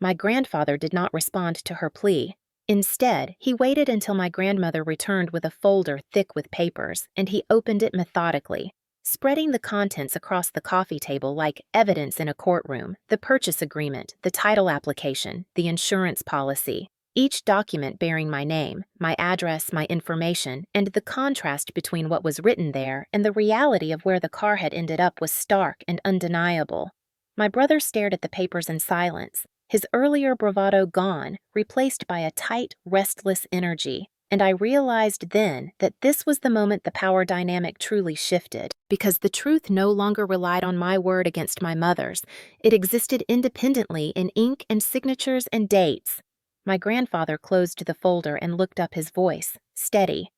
My grandfather did not respond to her plea. Instead, he waited until my grandmother returned with a folder thick with papers, and he opened it methodically, spreading the contents across the coffee table like evidence in a courtroom: the purchase agreement, the title application, the insurance policy, each document bearing my name, my address, my information, and the contrast between what was written there and the reality of where the car had ended up was stark and undeniable. My brother stared at the papers in silence, his earlier bravado gone, replaced by a tight, restless energy. And I realized then that this was the moment the power dynamic truly shifted, because the truth no longer relied on my word against my mother's. It existed independently in ink and signatures and dates. My grandfather closed the folder and looked up, his voice steady.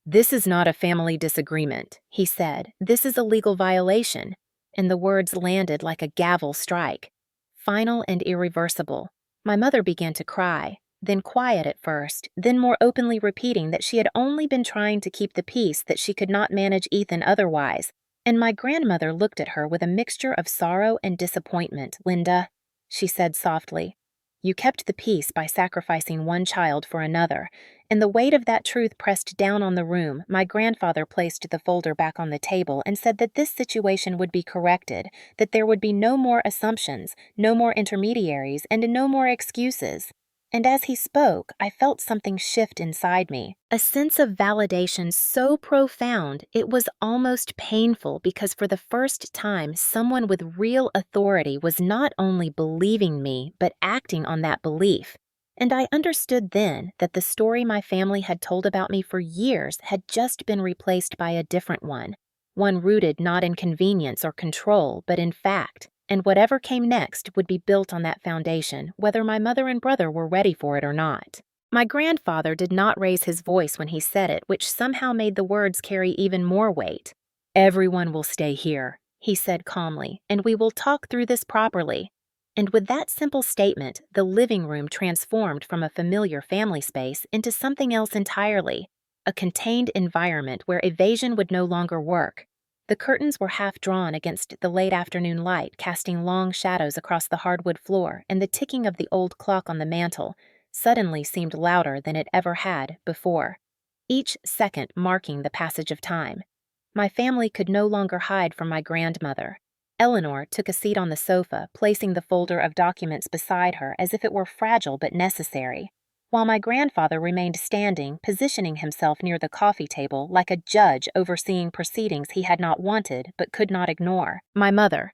"This is not a family disagreement," he said. "This is a legal violation." And the words landed like a gavel strike. Final and irreversible. My mother began to cry, then quiet at first, then more openly repeating that she had only been trying to keep the peace, that she could not manage Ethan otherwise. And my grandmother looked at her with a mixture of sorrow and disappointment. "Linda," she said softly, "you kept the peace by sacrificing one child for another." And the weight of that truth pressed down on the room. My grandfather placed the folder back on the table and said that this situation would be corrected, that there would be no more assumptions, no more intermediaries, and no more excuses. And as he spoke, I felt something shift inside me, a sense of validation so profound it was almost painful, because for the first time someone with real authority was not only believing me, but acting on that belief. And I understood then that the story my family had told about me for years had just been replaced by a different one rooted not in convenience or control, but in fact. And whatever came next would be built on that foundation, whether my mother and brother were ready for it or not. My grandfather did not raise his voice when he said it, which somehow made the words carry even more weight. "Everyone will stay here," he said calmly, "and we will talk through this properly." And with that simple statement, the living room transformed from a familiar family space into something else entirely, a contained environment where evasion would no longer work. The curtains were half drawn against the late afternoon light, casting long shadows across the hardwood floor, and the ticking of the old clock on the mantel suddenly seemed louder than it ever had before, each second marking the passage of time. My family could no longer hide from my grandmother. Eleanor took a seat on the sofa, placing the folder of documents beside her as if it were fragile but necessary, while my grandfather remained standing, positioning himself near the coffee table like a judge overseeing proceedings he had not wanted but could not ignore. My mother,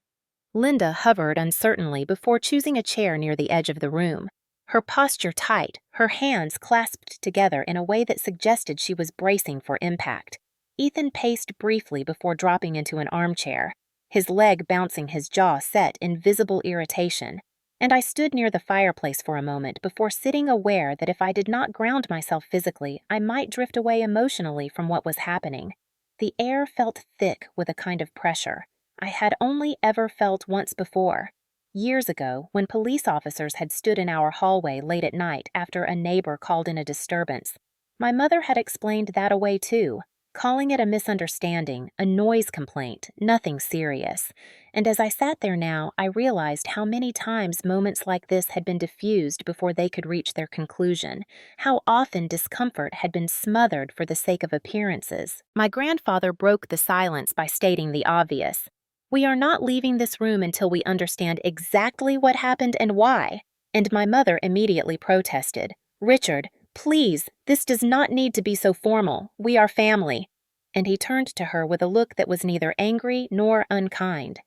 Linda, hovered uncertainly before choosing a chair near the edge of the room, her posture tight, her hands clasped together in a way that suggested she was bracing for impact. Ethan paced briefly before dropping into an armchair, his leg bouncing, his jaw set in visible irritation. And I stood near the fireplace for a moment before sitting aware that if I did not ground myself physically, I might drift away emotionally from what was happening. The air felt thick with a kind of pressure I had only ever felt once before. Years ago, when police officers had stood in our hallway late at night after a neighbor called in a disturbance, my mother had explained that away too, calling it a misunderstanding, a noise complaint, nothing serious. And as I sat there now, I realized how many times moments like this had been diffused before they could reach their conclusion, how often discomfort had been smothered for the sake of appearances. My grandfather broke the silence by stating the obvious. "We are not leaving this room until we understand exactly what happened and why." And my mother immediately protested. "Richard, please, this does not need to be so formal. We are family." And he turned to her with a look that was neither angry nor unkind.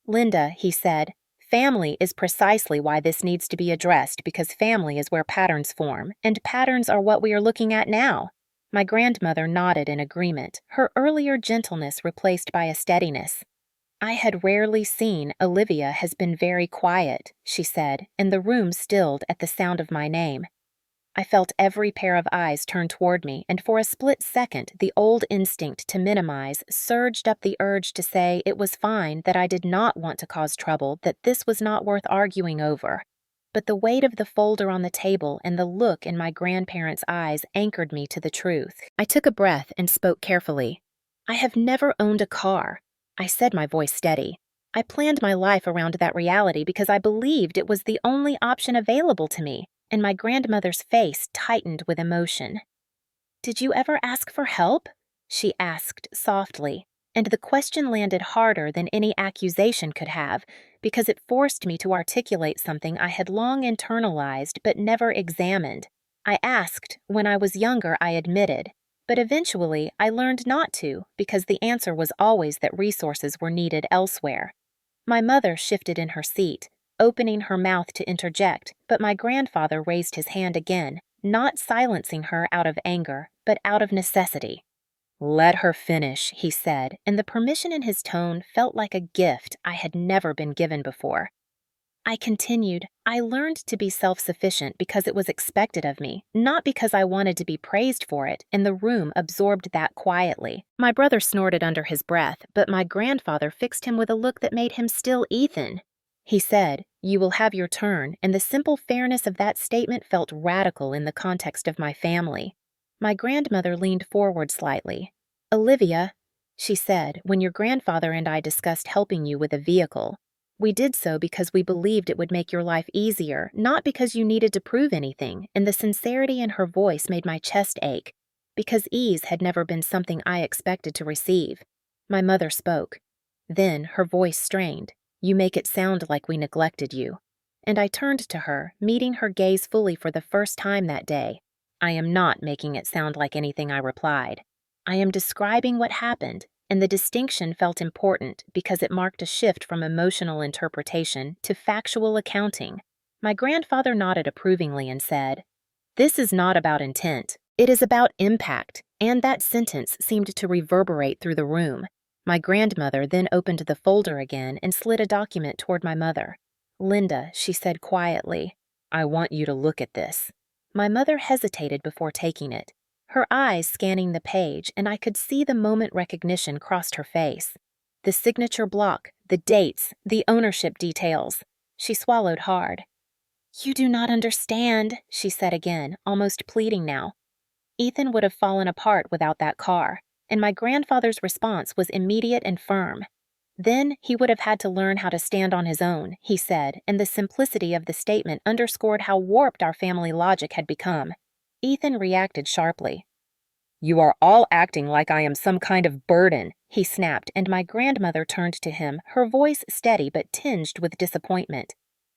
"Linda," he said, "family is precisely why this needs to be addressed, because family is where patterns form, and patterns are what we are looking at now." My grandmother nodded in agreement, her earlier gentleness replaced by a steadiness. "I had rarely seen Olivia has been very quiet," she said, and the room stilled at the sound of my name. I felt every pair of eyes turn toward me, and for a split second, the old instinct to minimize surged up the urge to say it was fine, that I did not want to cause trouble, that this was not worth arguing over. But the weight of the folder on the table and the look in my grandparents' eyes anchored me to the truth. I took a breath and spoke carefully. "I have never owned a car." I said, my voice steady. "I planned my life around that reality because I believed it was the only option available to me." And my grandmother's face tightened with emotion. "Did you ever ask for help?" she asked softly, and the question landed harder than any accusation could have, because it forced me to articulate something I had long internalized but never examined. I asked. When I was younger, I admitted. But eventually, I learned not to, because the answer was always that resources were needed elsewhere. My mother shifted in her seat, opening her mouth to interject, but my grandfather raised his hand again, not silencing her out of anger, but out of necessity. "Let her finish," he said, and the permission in his tone felt like a gift I had never been given before. I continued, "I learned to be self-sufficient because it was expected of me, not because I wanted to be praised for it, and the room absorbed that quietly." My brother snorted under his breath, but my grandfather fixed him with a look that made him still Ethan. He said, "You will have your turn," and the simple fairness of that statement felt radical in the context of my family. My grandmother leaned forward slightly. "Olivia," she said, "when your grandfather and I discussed helping you with a vehicle, we did so because we believed it would make your life easier, not because you needed to prove anything," and the sincerity in her voice made my chest ache, because ease had never been something I expected to receive. My mother spoke. Then her voice strained. "You make it sound like we neglected you." And I turned to her, meeting her gaze fully for the first time that day. "I am not making it sound like anything," I replied. "I am describing what happened, and the distinction felt important because it marked a shift from emotional interpretation to factual accounting." My grandfather nodded approvingly and said, "This is not about intent. It is about impact," and that sentence seemed to reverberate through the room. My grandmother then opened the folder again and slid a document toward my mother. "Linda," she said quietly, "I want you to look at this." My mother hesitated before taking it, her eyes scanning the page, and I could see the moment recognition crossed her face. The signature block, the dates, the ownership details. She swallowed hard. "You do not understand," she said again, almost pleading now. Ethan would have fallen apart without that car, and my grandfather's response was immediate and firm. Then he would have had to learn how to stand on his own, he said, and the simplicity of the statement underscored how warped our family logic had become. Ethan reacted sharply. "You are all acting like I am some kind of burden," he snapped, and my grandmother turned to him, her voice steady but tinged with disappointment.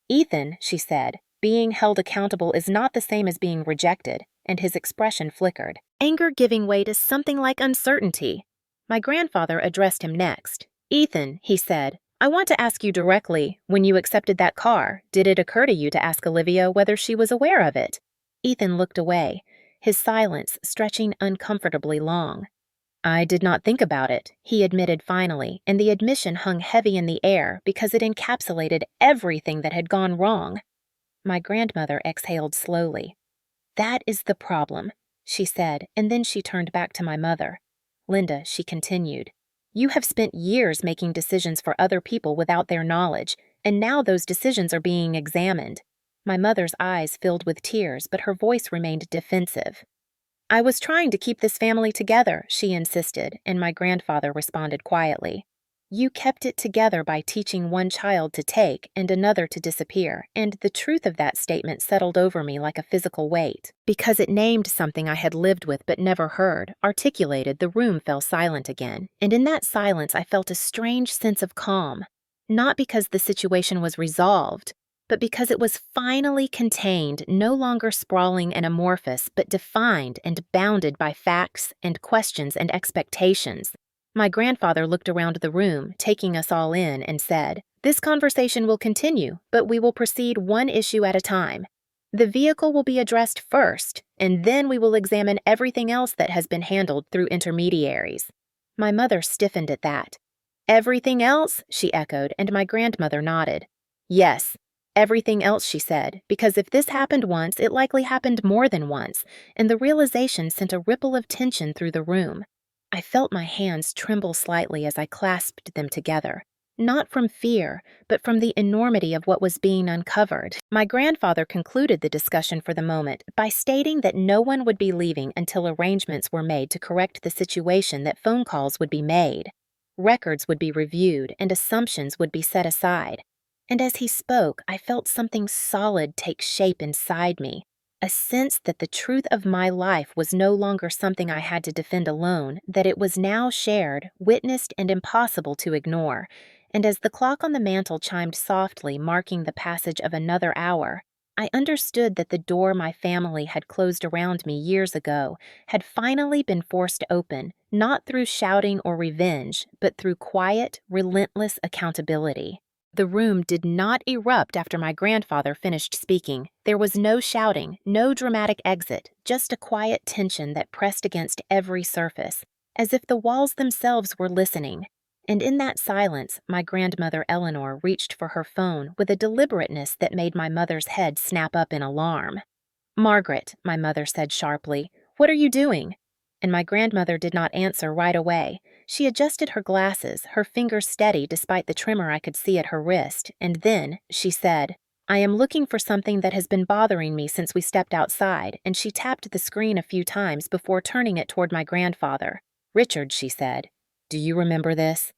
"Ethan," she said, "being held accountable is not the same as being rejected," and his expression flickered, anger giving way to something like uncertainty. My grandfather addressed him next. "Ethan," he said, "I want to ask you directly, when you accepted that car, did it occur to you to ask Olivia whether she was aware of it?" Ethan looked away, his silence stretching uncomfortably long. I did not think about it, he admitted finally, and the admission hung heavy in the air because it encapsulated everything that had gone wrong. My grandmother exhaled slowly. That is the problem, she said, and then she turned back to my mother. Linda, she continued, you have spent years making decisions for other people without their knowledge, and now those decisions are being examined. My mother's eyes filled with tears, but her voice remained defensive. I was trying to keep this family together, she insisted, and my grandfather responded quietly. You kept it together by teaching one child to take and another to disappear, and the truth of that statement settled over me like a physical weight. Because it named something I had lived with but never heard, articulated, the room fell silent again, and in that silence I felt a strange sense of calm. Not because the situation was resolved, but because it was finally contained, no longer sprawling and amorphous, but defined and bounded by facts and questions and expectations. My grandfather looked around the room, taking us all in, and said, "This conversation will continue, but we will proceed one issue at a time. The vehicle will be addressed first, and then we will examine everything else that has been handled through intermediaries." My mother stiffened at that. "Everything else?" she echoed, and my grandmother nodded. "Yes. Everything else," she said, because if this happened once, it likely happened more than once, and the realization sent a ripple of tension through the room. I felt my hands tremble slightly as I clasped them together, not from fear, but from the enormity of what was being uncovered. My grandfather concluded the discussion for the moment by stating that no one would be leaving until arrangements were made to correct the situation, that phone calls would be made, records would be reviewed, and assumptions would be set aside. And as he spoke, I felt something solid take shape inside me, a sense that the truth of my life was no longer something I had to defend alone, that it was now shared, witnessed, and impossible to ignore. And as the clock on the mantel chimed softly, marking the passage of another hour, I understood that the door my family had closed around me years ago had finally been forced open, not through shouting or revenge, but through quiet, relentless accountability. The room did not erupt after my grandfather finished speaking. There was no shouting, no dramatic exit, just a quiet tension that pressed against every surface, as if the walls themselves were listening. And in that silence, my grandmother Eleanor reached for her phone with a deliberateness that made my mother's head snap up in alarm. "Margaret," my mother said sharply, "what are you doing?" And my grandmother did not answer right away. She adjusted her glasses, her fingers steady despite the tremor I could see at her wrist, and then she said, "I am looking for something that has been bothering me since we stepped outside," and she tapped the screen a few times before turning it toward my grandfather. "Richard," she said, "do you remember this?"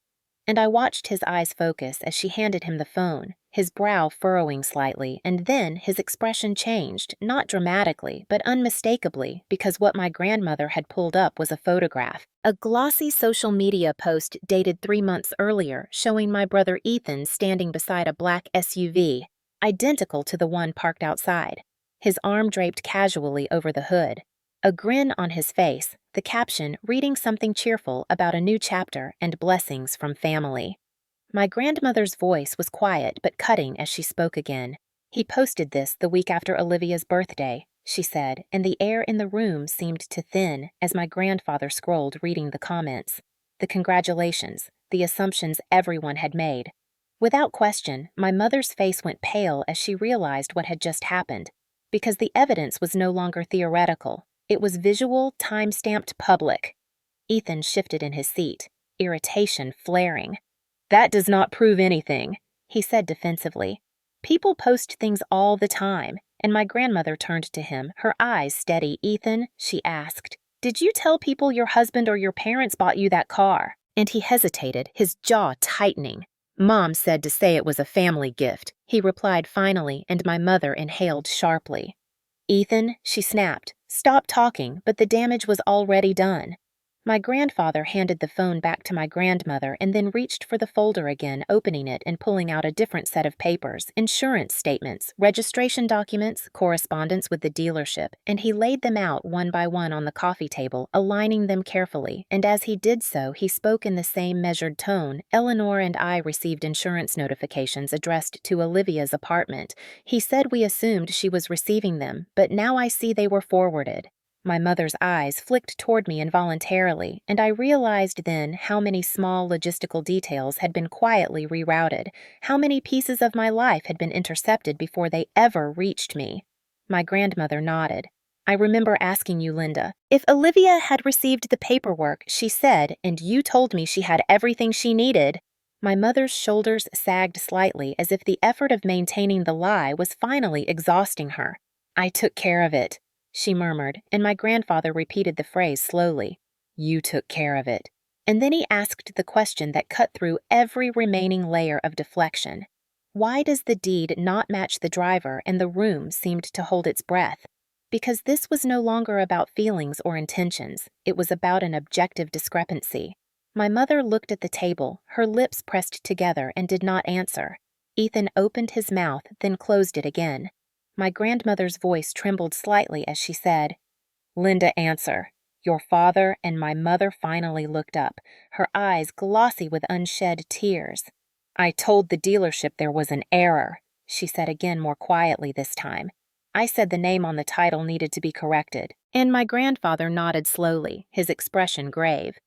And I watched his eyes focus as she handed him the phone, his brow furrowing slightly, and then his expression changed, not dramatically, but unmistakably, because what my grandmother had pulled up was a photograph. A glossy social media post dated 3 months earlier, showing my brother Ethan standing beside a black SUV, identical to the one parked outside, his arm draped casually over the hood. A grin on his face, the caption reading something cheerful about a new chapter and blessings from family. My grandmother's voice was quiet but cutting as she spoke again. "He posted this the week after Olivia's birthday," she said, and the air in the room seemed to thin as my grandfather scrolled reading the comments. The congratulations, the assumptions everyone had made. Without question, my mother's face went pale as she realized what had just happened, because the evidence was no longer theoretical. It was visual, time-stamped public. Ethan shifted in his seat, irritation flaring. "That does not prove anything," he said defensively. "People post things all the time," and my grandmother turned to him, her eyes steady. "Ethan," she asked, "did you tell people your husband or your parents bought you that car?" And he hesitated, his jaw tightening. "Mom said to say it was a family gift," he replied finally, and my mother inhaled sharply. "Ethan," she snapped, "stop talking," but the damage was already done. My grandfather handed the phone back to my grandmother and then reached for the folder again, opening it and pulling out a different set of papers, insurance statements, registration documents, correspondence with the dealership, and he laid them out one by one on the coffee table, aligning them carefully, and as he did so, he spoke in the same measured tone. "Eleanor and I received insurance notifications addressed to Olivia's apartment. He said we assumed she was receiving them, but now I see they were forwarded." My mother's eyes flicked toward me involuntarily, and I realized then how many small logistical details had been quietly rerouted, how many pieces of my life had been intercepted before they ever reached me. My grandmother nodded. I remember asking you, Linda, if Olivia had received the paperwork she said and you told me she had everything she needed. My mother's shoulders sagged slightly as if the effort of maintaining the lie was finally exhausting her. I took care of it, she murmured, and my grandfather repeated the phrase slowly. You took care of it. And then he asked the question that cut through every remaining layer of deflection. Why does the deed not match the driver and the room seemed to hold its breath? Because this was no longer about feelings or intentions. It was about an objective discrepancy. My mother looked at the table, her lips pressed together, and did not answer. Ethan opened his mouth, then closed it again. My grandmother's voice trembled slightly as she said, Linda, answer. Your father and my mother finally looked up, her eyes glossy with unshed tears. I told the dealership there was an error, she said again more quietly this time. I said the name on the title needed to be corrected, and my grandfather nodded slowly, his expression grave.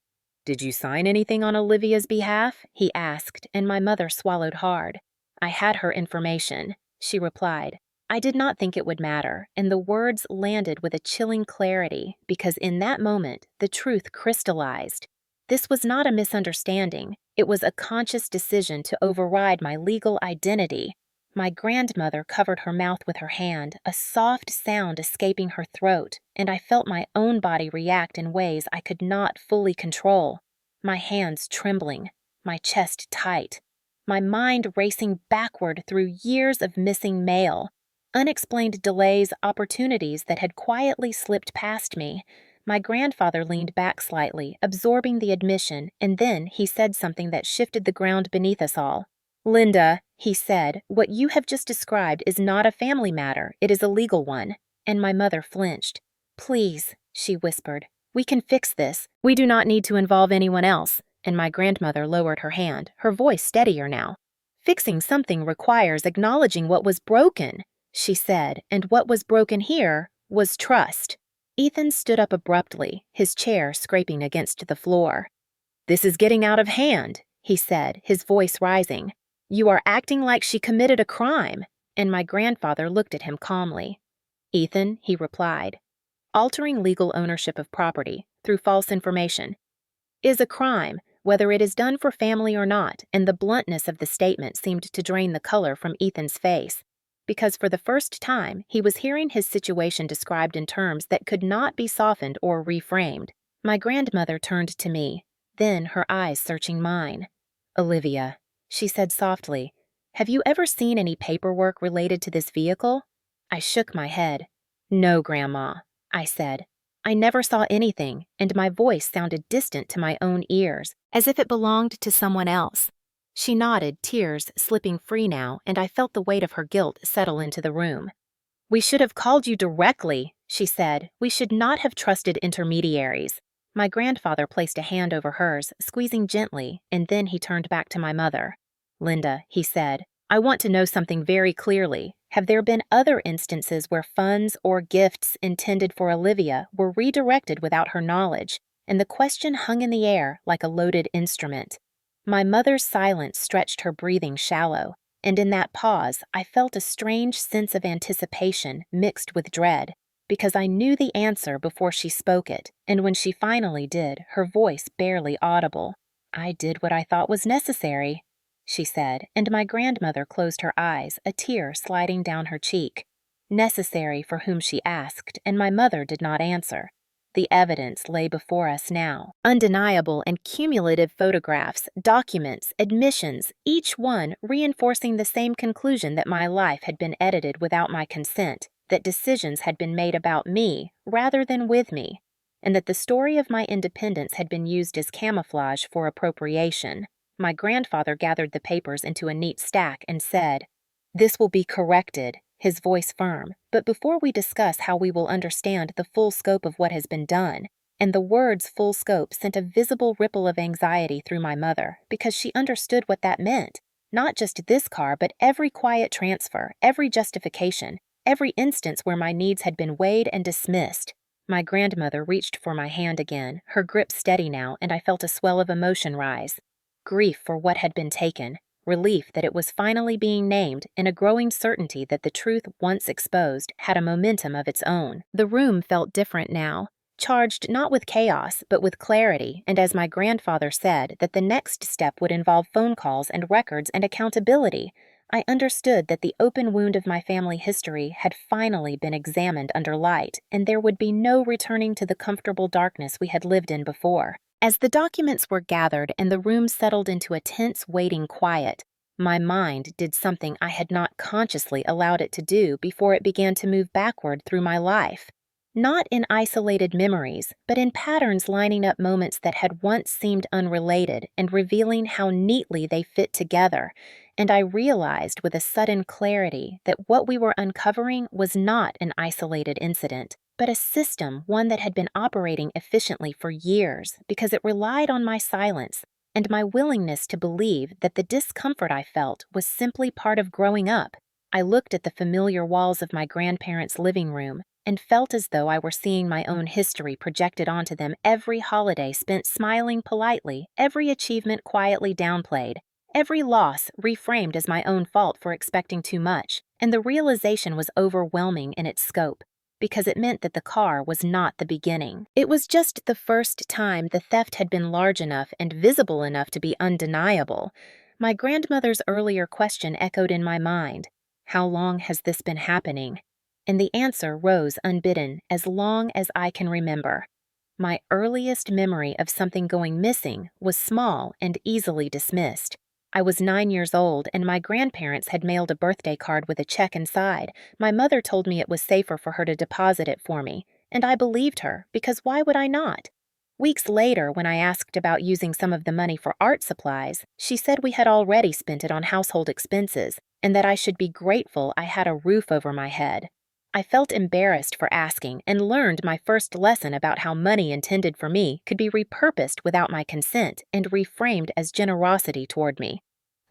Did you sign anything on Olivia's behalf? He asked, and my mother swallowed hard. I had her information, she replied. I did not think it would matter, and the words landed with a chilling clarity because in that moment the truth crystallized. This was not a misunderstanding. It was a conscious decision to override my legal identity. My grandmother covered her mouth with her hand, a soft sound escaping her throat, and I felt my own body react in ways I could not fully control. My hands trembling, my chest tight, my mind racing backward through years of missing mail. Unexplained delays, opportunities that had quietly slipped past me. My grandfather leaned back slightly, absorbing the admission, and then he said something that shifted the ground beneath us all. Linda, he said, what you have just described is not a family matter, it is a legal one. And my mother flinched. Please, she whispered, we can fix this. We do not need to involve anyone else. And my grandmother lowered her hand, her voice steadier now. Fixing something requires acknowledging what was broken, she said, and what was broken here was trust. Ethan stood up abruptly, his chair scraping against the floor. This is getting out of hand, he said, his voice rising. You are acting like she committed a crime, and my grandfather looked at him calmly. Ethan, he replied, altering legal ownership of property through false information is a crime, whether it is done for family or not, and the bluntness of the statement seemed to drain the color from Ethan's face. Because for the first time, he was hearing his situation described in terms that could not be softened or reframed. My grandmother turned to me, then her eyes searching mine. Olivia, she said softly, have you ever seen any paperwork related to this vehicle? I shook my head. No, Grandma, I said. I never saw anything, and my voice sounded distant to my own ears, as if it belonged to someone else. She nodded, tears slipping free now, and I felt the weight of her guilt settle into the room. We should have called you directly, she said. We should not have trusted intermediaries. My grandfather placed a hand over hers, squeezing gently, and then he turned back to my mother. Linda, he said, I want to know something very clearly. Have there been other instances where funds or gifts intended for Olivia were redirected without her knowledge? And the question hung in the air like a loaded instrument. My mother's silence stretched her breathing shallow, and in that pause I felt a strange sense of anticipation mixed with dread, because I knew the answer before she spoke it, and when she finally did, her voice barely audible. I did what I thought was necessary, she said, and my grandmother closed her eyes, a tear sliding down her cheek. Necessary for whom she asked, and my mother did not answer. The evidence lay before us now. Undeniable and cumulative photographs, documents, admissions, each one reinforcing the same conclusion that my life had been edited without my consent, that decisions had been made about me rather than with me, and that the story of my independence had been used as camouflage for appropriation. My grandfather gathered the papers into a neat stack and said, This will be corrected, his voice firm, but before we discuss how we will understand the full scope of what has been done, and the words full scope sent a visible ripple of anxiety through my mother, because she understood what that meant. Not just this car, but every quiet transfer, every justification, every instance where my needs had been weighed and dismissed. My grandmother reached for my hand again, her grip steady now, and I felt a swell of emotion rise. Grief for what had been taken, relief that it was finally being named, and a growing certainty that the truth once exposed had a momentum of its own. The room felt different now, charged not with chaos, but with clarity, and as my grandfather said, that the next step would involve phone calls and records and accountability. I understood that the open wound of my family history had finally been examined under light, and there would be no returning to the comfortable darkness we had lived in before. As the documents were gathered and the room settled into a tense, waiting quiet, my mind did something I had not consciously allowed it to do before it began to move backward through my life. Not in isolated memories, but in patterns lining up moments that had once seemed unrelated and revealing how neatly they fit together. And I realized with a sudden clarity that what we were uncovering was not an isolated incident, but a system, one that had been operating efficiently for years because it relied on my silence and my willingness to believe that the discomfort I felt was simply part of growing up. I looked at the familiar walls of my grandparents' living room and felt as though I were seeing my own history projected onto them, every holiday spent smiling politely, every achievement quietly downplayed, every loss reframed as my own fault for expecting too much, and the realization was overwhelming in its scope, because it meant that the car was not the beginning. It was just the first time the theft had been large enough and visible enough to be undeniable. My grandmother's earlier question echoed in my mind, "How long has this been happening?" And the answer rose unbidden, "As long as I can remember." My earliest memory of something going missing was small and easily dismissed. I was 9 years old, and my grandparents had mailed a birthday card with a check inside. My mother told me it was safer for her to deposit it for me, and I believed her, because why would I not? Weeks later, when I asked about using some of the money for art supplies, she said we had already spent it on household expenses, and that I should be grateful I had a roof over my head. I felt embarrassed for asking and learned my first lesson about how money intended for me could be repurposed without my consent and reframed as generosity toward me.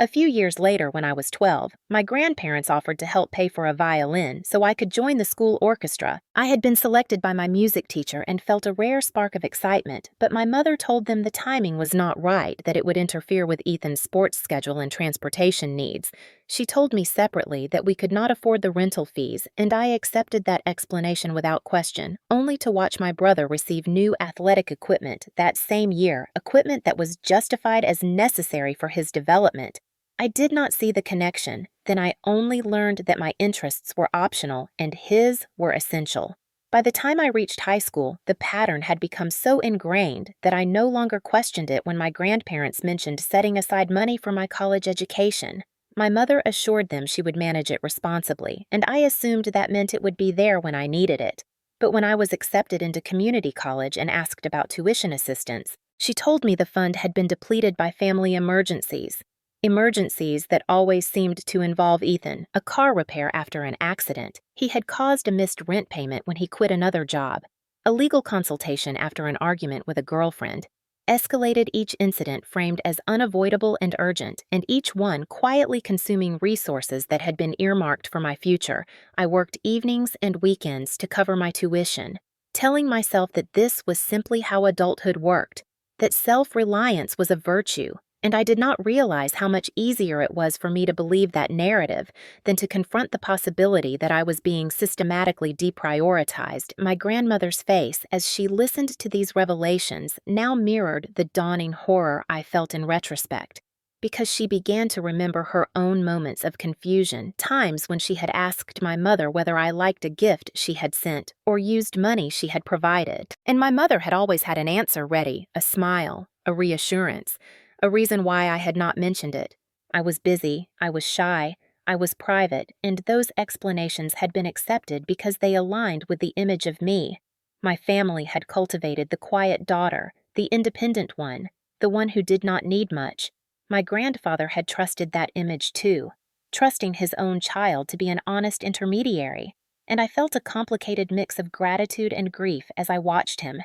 A few years later, when I was 12, my grandparents offered to help pay for a violin so I could join the school orchestra. I had been selected by my music teacher and felt a rare spark of excitement, but my mother told them the timing was not right, that it would interfere with Ethan's sports schedule and transportation needs. She told me separately that we could not afford the rental fees, and I accepted that explanation without question, only to watch my brother receive new athletic equipment that same year, equipment that was justified as necessary for his development. I did not see the connection. Then I only learned that my interests were optional and his were essential. By the time I reached high school, the pattern had become so ingrained that I no longer questioned it when my grandparents mentioned setting aside money for my college education. My mother assured them she would manage it responsibly, and I assumed that meant it would be there when I needed it. But when I was accepted into community college and asked about tuition assistance, she told me the fund had been depleted by family emergencies. Emergencies that always seemed to involve Ethan, a car repair after an accident. He had caused a missed rent payment when he quit another job, a legal consultation after an argument with a girlfriend. Escalated each incident framed as unavoidable and urgent, and each one quietly consuming resources that had been earmarked for my future. I worked evenings and weekends to cover my tuition, telling myself that this was simply how adulthood worked, that self-reliance was a virtue. And I did not realize how much easier it was for me to believe that narrative than to confront the possibility that I was being systematically deprioritized. My grandmother's face, as she listened to these revelations, now mirrored the dawning horror I felt in retrospect, because she began to remember her own moments of confusion, times when she had asked my mother whether I liked a gift she had sent or used money she had provided. And my mother had always had an answer ready, a smile, a reassurance. A reason why I had not mentioned it. I was busy, I was shy, I was private, and those explanations had been accepted because they aligned with the image of me. My family had cultivated the quiet daughter, the independent one, the one who did not need much. My grandfather had trusted that image too, trusting his own child to be an honest intermediary, and I felt a complicated mix of gratitude and grief as I watched him.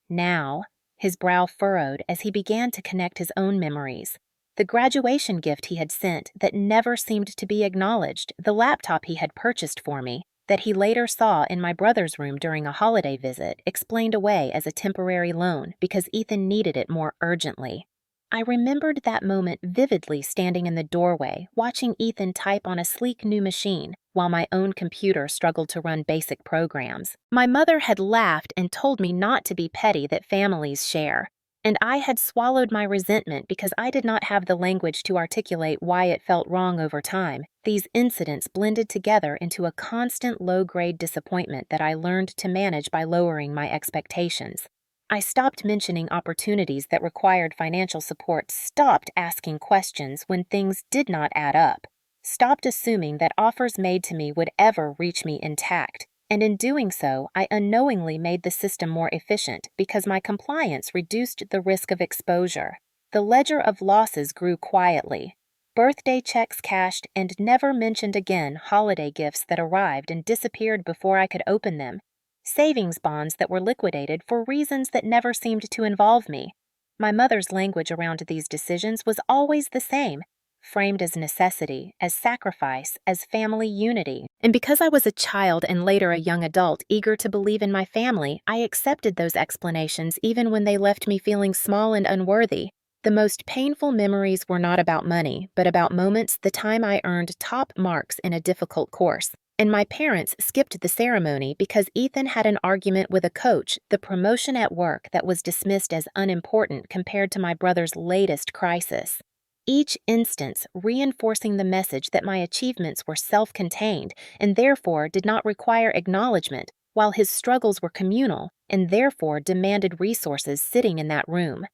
Now, his brow furrowed as he began to connect his own memories. The graduation gift he had sent that never seemed to be acknowledged, the laptop he had purchased for me, that he later saw in my brother's room during a holiday visit explained away as a temporary loan because Ethan needed it more urgently. I remembered that moment vividly standing in the doorway, watching Ethan type on a sleek new machine while my own computer struggled to run basic programs. My mother had laughed and told me not to be petty that families share, and I had swallowed my resentment because I did not have the language to articulate why it felt wrong over time. These incidents blended together into a constant low-grade disappointment that I learned to manage by lowering my expectations. I stopped mentioning opportunities that required financial support, stopped asking questions when things did not add up, stopped assuming that offers made to me would ever reach me intact, and in doing so, I unknowingly made the system more efficient because my compliance reduced the risk of exposure. The ledger of losses grew quietly. Birthday checks cashed and never mentioned again, holiday gifts that arrived and disappeared before I could open them, savings bonds that were liquidated for reasons that never seemed to involve me. My mother's language around these decisions was always the same, framed as necessity, as sacrifice, as family unity. And because I was a child and later a young adult eager to believe in my family, I accepted those explanations even when they left me feeling small and unworthy. The most painful memories were not about money, but about moments the time I earned top marks in a difficult course. And my parents skipped the ceremony because Ethan had an argument with a coach, the promotion at work that was dismissed as unimportant compared to my brother's latest crisis. Each instance reinforcing the message that my achievements were self-contained and therefore did not require acknowledgement, while his struggles were communal and therefore demanded resources sitting in that room.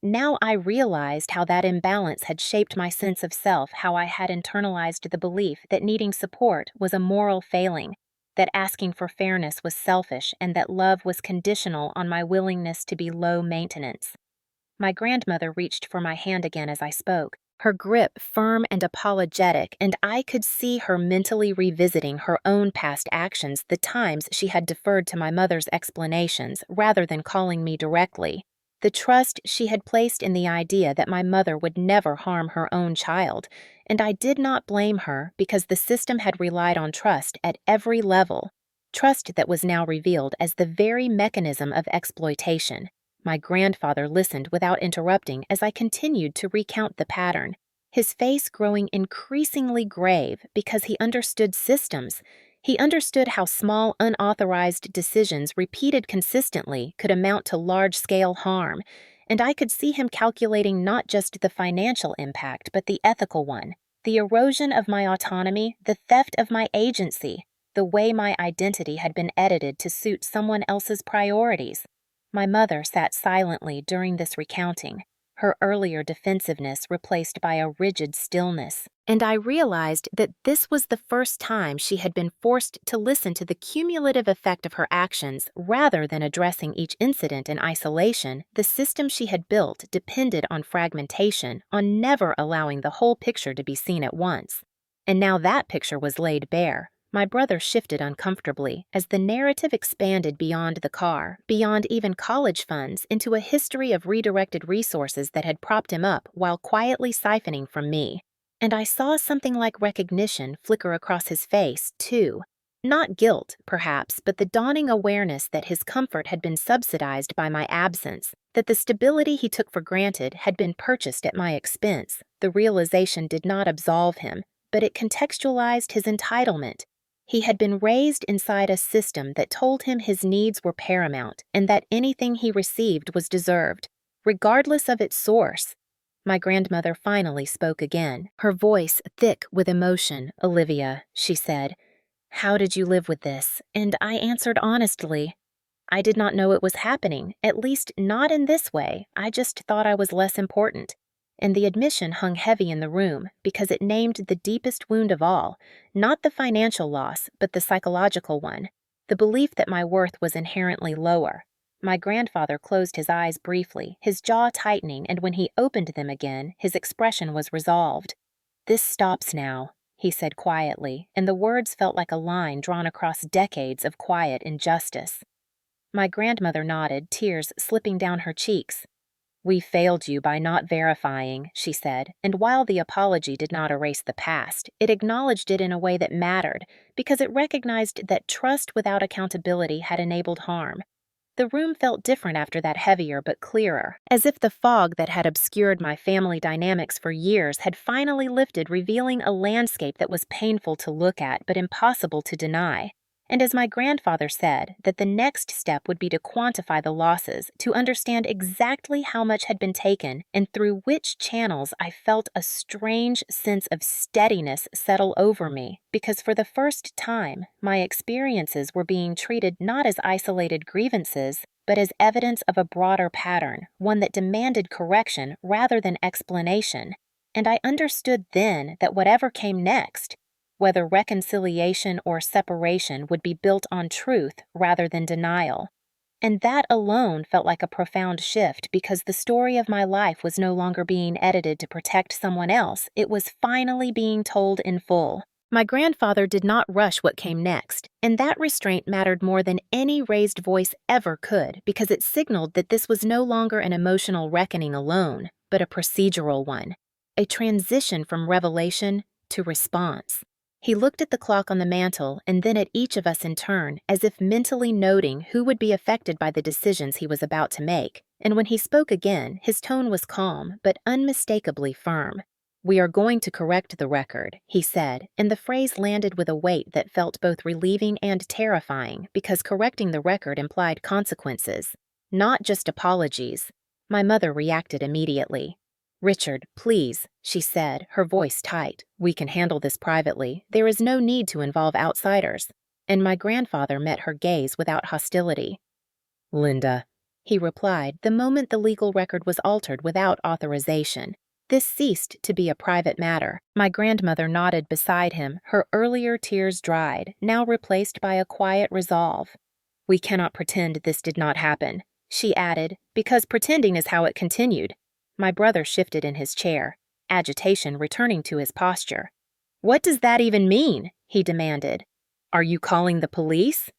Now I realized how that imbalance had shaped my sense of self, how I had internalized the belief that needing support was a moral failing, that asking for fairness was selfish, and that love was conditional on my willingness to be low maintenance. My grandmother reached for my hand again as I spoke, her grip firm and apologetic, and I could see her mentally revisiting her own past actions, the times she had deferred to my mother's explanations rather than calling me directly. The trust she had placed in the idea that my mother would never harm her own child, and I did not blame her because the system had relied on trust at every level, trust that was now revealed as the very mechanism of exploitation. My grandfather listened without interrupting as I continued to recount the pattern, his face growing increasingly grave because he understood systems. He understood how small, unauthorized decisions repeated consistently could amount to large-scale harm, and I could see him calculating not just the financial impact but the ethical one, the erosion of my autonomy, the theft of my agency, the way my identity had been edited to suit someone else's priorities. My mother sat silently during this recounting, her earlier defensiveness replaced by a rigid stillness, and I realized that this was the first time she had been forced to listen to the cumulative effect of her actions rather than addressing each incident in isolation. The system she had built depended on fragmentation, on never allowing the whole picture to be seen at once. And now that picture was laid bare. My brother shifted uncomfortably as the narrative expanded beyond the car, beyond even college funds, into a history of redirected resources that had propped him up while quietly siphoning from me. And I saw something like recognition flicker across his face, too. Not guilt, perhaps, but the dawning awareness that his comfort had been subsidized by my absence, that the stability he took for granted had been purchased at my expense. The realization did not absolve him, but it contextualized his entitlement. He had been raised inside a system that told him his needs were paramount and that anything he received was deserved, regardless of its source. My grandmother finally spoke again, her voice thick with emotion. "Olivia," she said, "how did you live with this?" And I answered honestly, "I did not know it was happening, at least not in this way. I just thought I was less important." And the admission hung heavy in the room because it named the deepest wound of all, not the financial loss, but the psychological one, the belief that my worth was inherently lower. My grandfather closed his eyes briefly, his jaw tightening, and when he opened them again, his expression was resolved. "This stops now," he said quietly, and the words felt like a line drawn across decades of quiet injustice. My grandmother nodded, tears slipping down her cheeks. "We failed you by not verifying," she said, and while the apology did not erase the past, it acknowledged it in a way that mattered because it recognized that trust without accountability had enabled harm. The room felt different after that, heavier but clearer, as if the fog that had obscured my family dynamics for years had finally lifted, revealing a landscape that was painful to look at but impossible to deny. And as my grandfather said, that the next step would be to quantify the losses, to understand exactly how much had been taken and through which channels. I felt a strange sense of steadiness settle over me, because for the first time, my experiences were being treated not as isolated grievances, but as evidence of a broader pattern, one that demanded correction rather than explanation. And I understood then that whatever came next, whether reconciliation or separation, would be built on truth rather than denial. And that alone felt like a profound shift, because the story of my life was no longer being edited to protect someone else. It was finally being told in full. My grandfather did not rush what came next, and that restraint mattered more than any raised voice ever could, because it signaled that this was no longer an emotional reckoning alone, but a procedural one, a transition from revelation to response. He looked at the clock on the mantel and then at each of us in turn, as if mentally noting who would be affected by the decisions he was about to make. And when he spoke again, his tone was calm, but unmistakably firm. "We are going to correct the record," he said, and the phrase landed with a weight that felt both relieving and terrifying, because correcting the record implied consequences, not just apologies. My mother reacted immediately. "Richard, please," she said, her voice tight. "We can handle this privately. There is no need to involve outsiders." And my grandfather met her gaze without hostility. "Linda," he replied the moment the legal record was altered without authorization. This ceased to be a private matter. My grandmother nodded beside him, her earlier tears dried, now replaced by a quiet resolve. "We cannot pretend this did not happen," she added, "because pretending is how it continued." My brother shifted in his chair, agitation returning to his posture. "What does that even mean?" he demanded. "Are you calling the police?"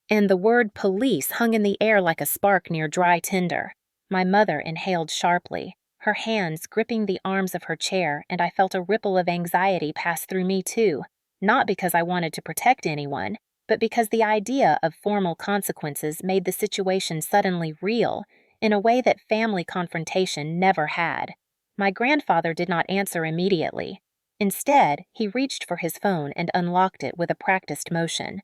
And the word police hung in the air like a spark near dry tinder. My mother inhaled sharply, her hands gripping the arms of her chair, and I felt a ripple of anxiety pass through me too, not because I wanted to protect anyone, but because the idea of formal consequences made the situation suddenly real, in a way that family confrontation never had. My grandfather did not answer immediately. Instead, he reached for his phone and unlocked it with a practiced motion.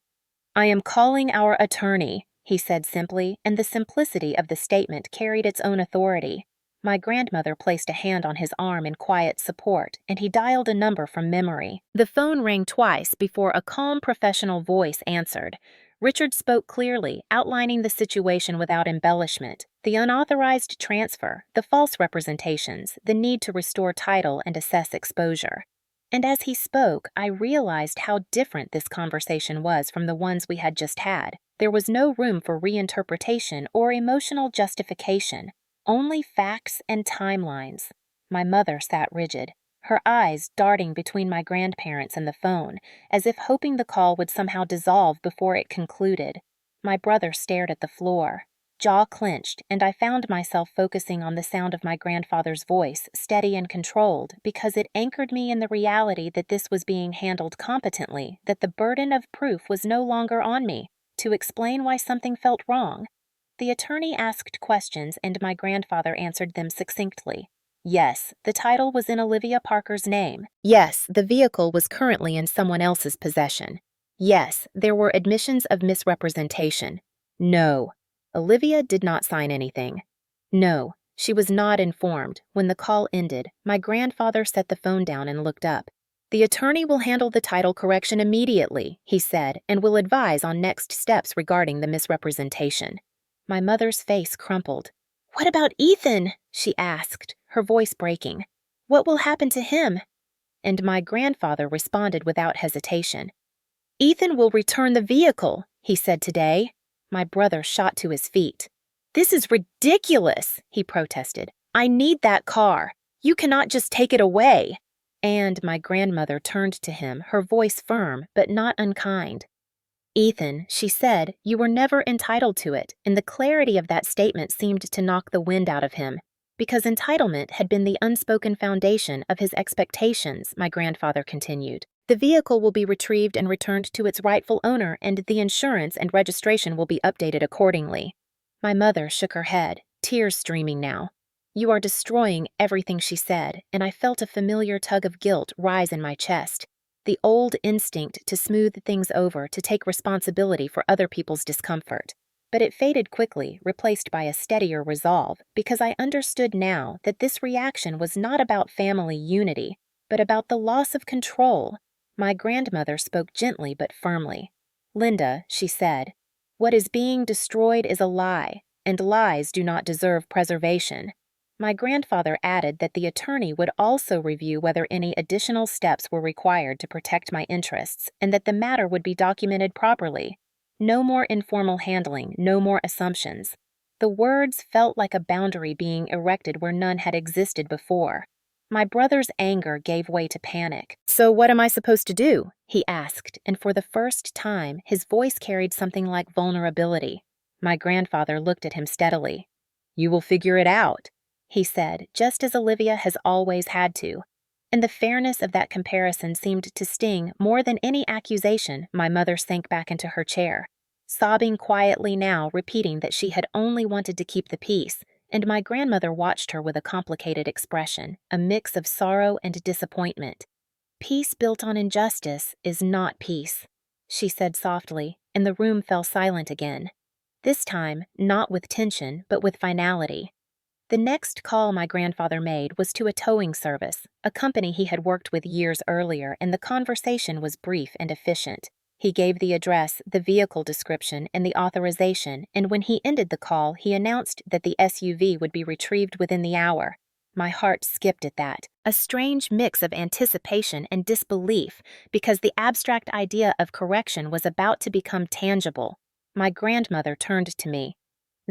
"I am calling our attorney," he said simply, and the simplicity of the statement carried its own authority. My grandmother placed a hand on his arm in quiet support, and he dialed a number from memory. The phone rang twice before a calm professional voice answered. Richard spoke clearly, outlining the situation without embellishment: the unauthorized transfer, the false representations, the need to restore title and assess exposure. And as he spoke, I realized how different this conversation was from the ones we had just had. There was no room for reinterpretation or emotional justification, only facts and timelines. My mother sat rigid, her eyes darting between my grandparents and the phone, as if hoping the call would somehow dissolve before it concluded. My brother stared at the floor, jaw clenched, and I found myself focusing on the sound of my grandfather's voice, steady and controlled, because it anchored me in the reality that this was being handled competently, that the burden of proof was no longer on me to explain why something felt wrong. The attorney asked questions, and my grandfather answered them succinctly. Yes, the title was in Olivia Parker's name. Yes, the vehicle was currently in someone else's possession. Yes, there were admissions of misrepresentation. No, Olivia did not sign anything. No, she was not informed. When the call ended, my grandfather set the phone down and looked up. "The attorney will handle the title correction immediately," he said, "and will advise on next steps regarding the misrepresentation." My mother's face crumpled. "What about Ethan?" she asked, her voice breaking. "What will happen to him?" And my grandfather responded without hesitation. "Ethan will return the vehicle," he said today. My brother shot to his feet. "This is ridiculous," he protested. "I need that car. You cannot just take it away." And my grandmother turned to him, her voice firm but not unkind. "Ethan," she said, "you were never entitled to it," and the clarity of that statement seemed to knock the wind out of him. Because entitlement had been the unspoken foundation of his expectations, my grandfather continued. The vehicle will be retrieved and returned to its rightful owner, and the insurance and registration will be updated accordingly. My mother shook her head, tears streaming now. You are destroying everything she said, and I felt a familiar tug of guilt rise in my chest. The old instinct to smooth things over, to take responsibility for other people's discomfort. But it faded quickly, replaced by a steadier resolve, because I understood now that this reaction was not about family unity, but about the loss of control. My grandmother spoke gently but firmly. Linda, she said, what is being destroyed is a lie, and lies do not deserve preservation. My grandfather added that the attorney would also review whether any additional steps were required to protect my interests, and that the matter would be documented properly. No more informal handling, no more assumptions. The words felt like a boundary being erected where none had existed before. My brother's anger gave way to panic. So what am I supposed to do? He asked, and for the first time, his voice carried something like vulnerability. My grandfather looked at him steadily. You will figure it out, he said, just as Olivia has always had to. And the fairness of that comparison seemed to sting more than any accusation. My mother sank back into her chair, sobbing quietly now, repeating that she had only wanted to keep the peace, and my grandmother watched her with a complicated expression, a mix of sorrow and disappointment. Peace built on injustice is not peace, she said softly, and the room fell silent again. This time, not with tension, but with finality. The next call my grandfather made was to a towing service, a company he had worked with years earlier, and the conversation was brief and efficient. He gave the address, the vehicle description, and the authorization, and when he ended the call, he announced that the SUV would be retrieved within the hour. My heart skipped at that, a strange mix of anticipation and disbelief, because the abstract idea of correction was about to become tangible. My grandmother turned to me.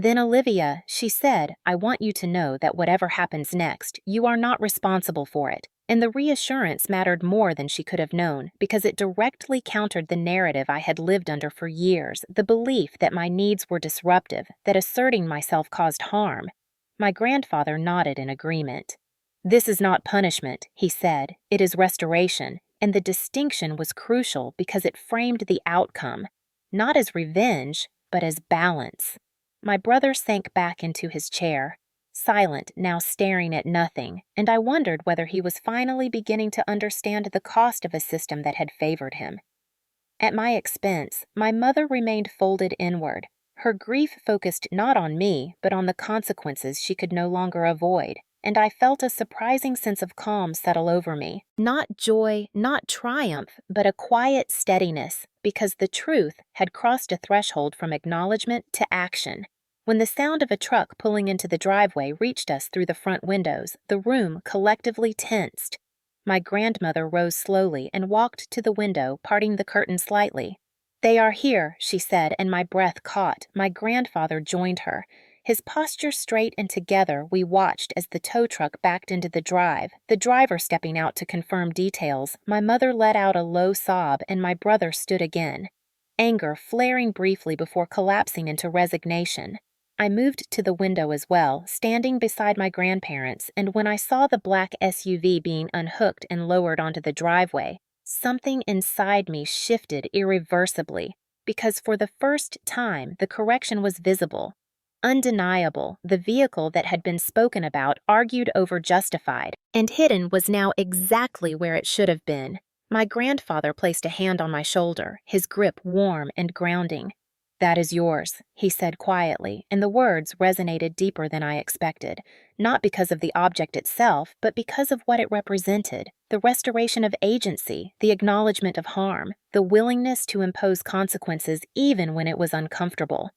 Then, Olivia, she said, I want you to know that whatever happens next, you are not responsible for it. And the reassurance mattered more than she could have known, because it directly countered the narrative I had lived under for years, the belief that my needs were disruptive, that asserting myself caused harm. My grandfather nodded in agreement. This is not punishment, he said, it is restoration, and the distinction was crucial because it framed the outcome, not as revenge, but as balance. My brother sank back into his chair, silent, now staring at nothing, and I wondered whether he was finally beginning to understand the cost of a system that had favored him. At my expense, my mother remained folded inward, her grief focused not on me, but on the consequences she could no longer avoid, and I felt a surprising sense of calm settle over me. Not joy, not triumph, but a quiet steadiness, because the truth had crossed a threshold from acknowledgement to action. When the sound of a truck pulling into the driveway reached us through the front windows, the room collectively tensed. My grandmother rose slowly and walked to the window, parting the curtain slightly. They are here, she said, and my breath caught. My grandfather joined her. His posture straight, and together we watched as the tow truck backed into the drive, the driver stepping out to confirm details. My mother let out a low sob, and my brother stood again, anger flaring briefly before collapsing into resignation. I moved to the window as well, standing beside my grandparents, and when I saw the black SUV being unhooked and lowered onto the driveway, something inside me shifted irreversibly, because for the first time the correction was visible. Undeniable, the vehicle that had been spoken about, argued over, justified, and hidden was now exactly where it should have been. My grandfather placed a hand on my shoulder, his grip warm and grounding. That is yours, he said quietly, and the words resonated deeper than I expected, not because of the object itself, but because of what it represented, the restoration of agency, the acknowledgement of harm, the willingness to impose consequences even when it was uncomfortable.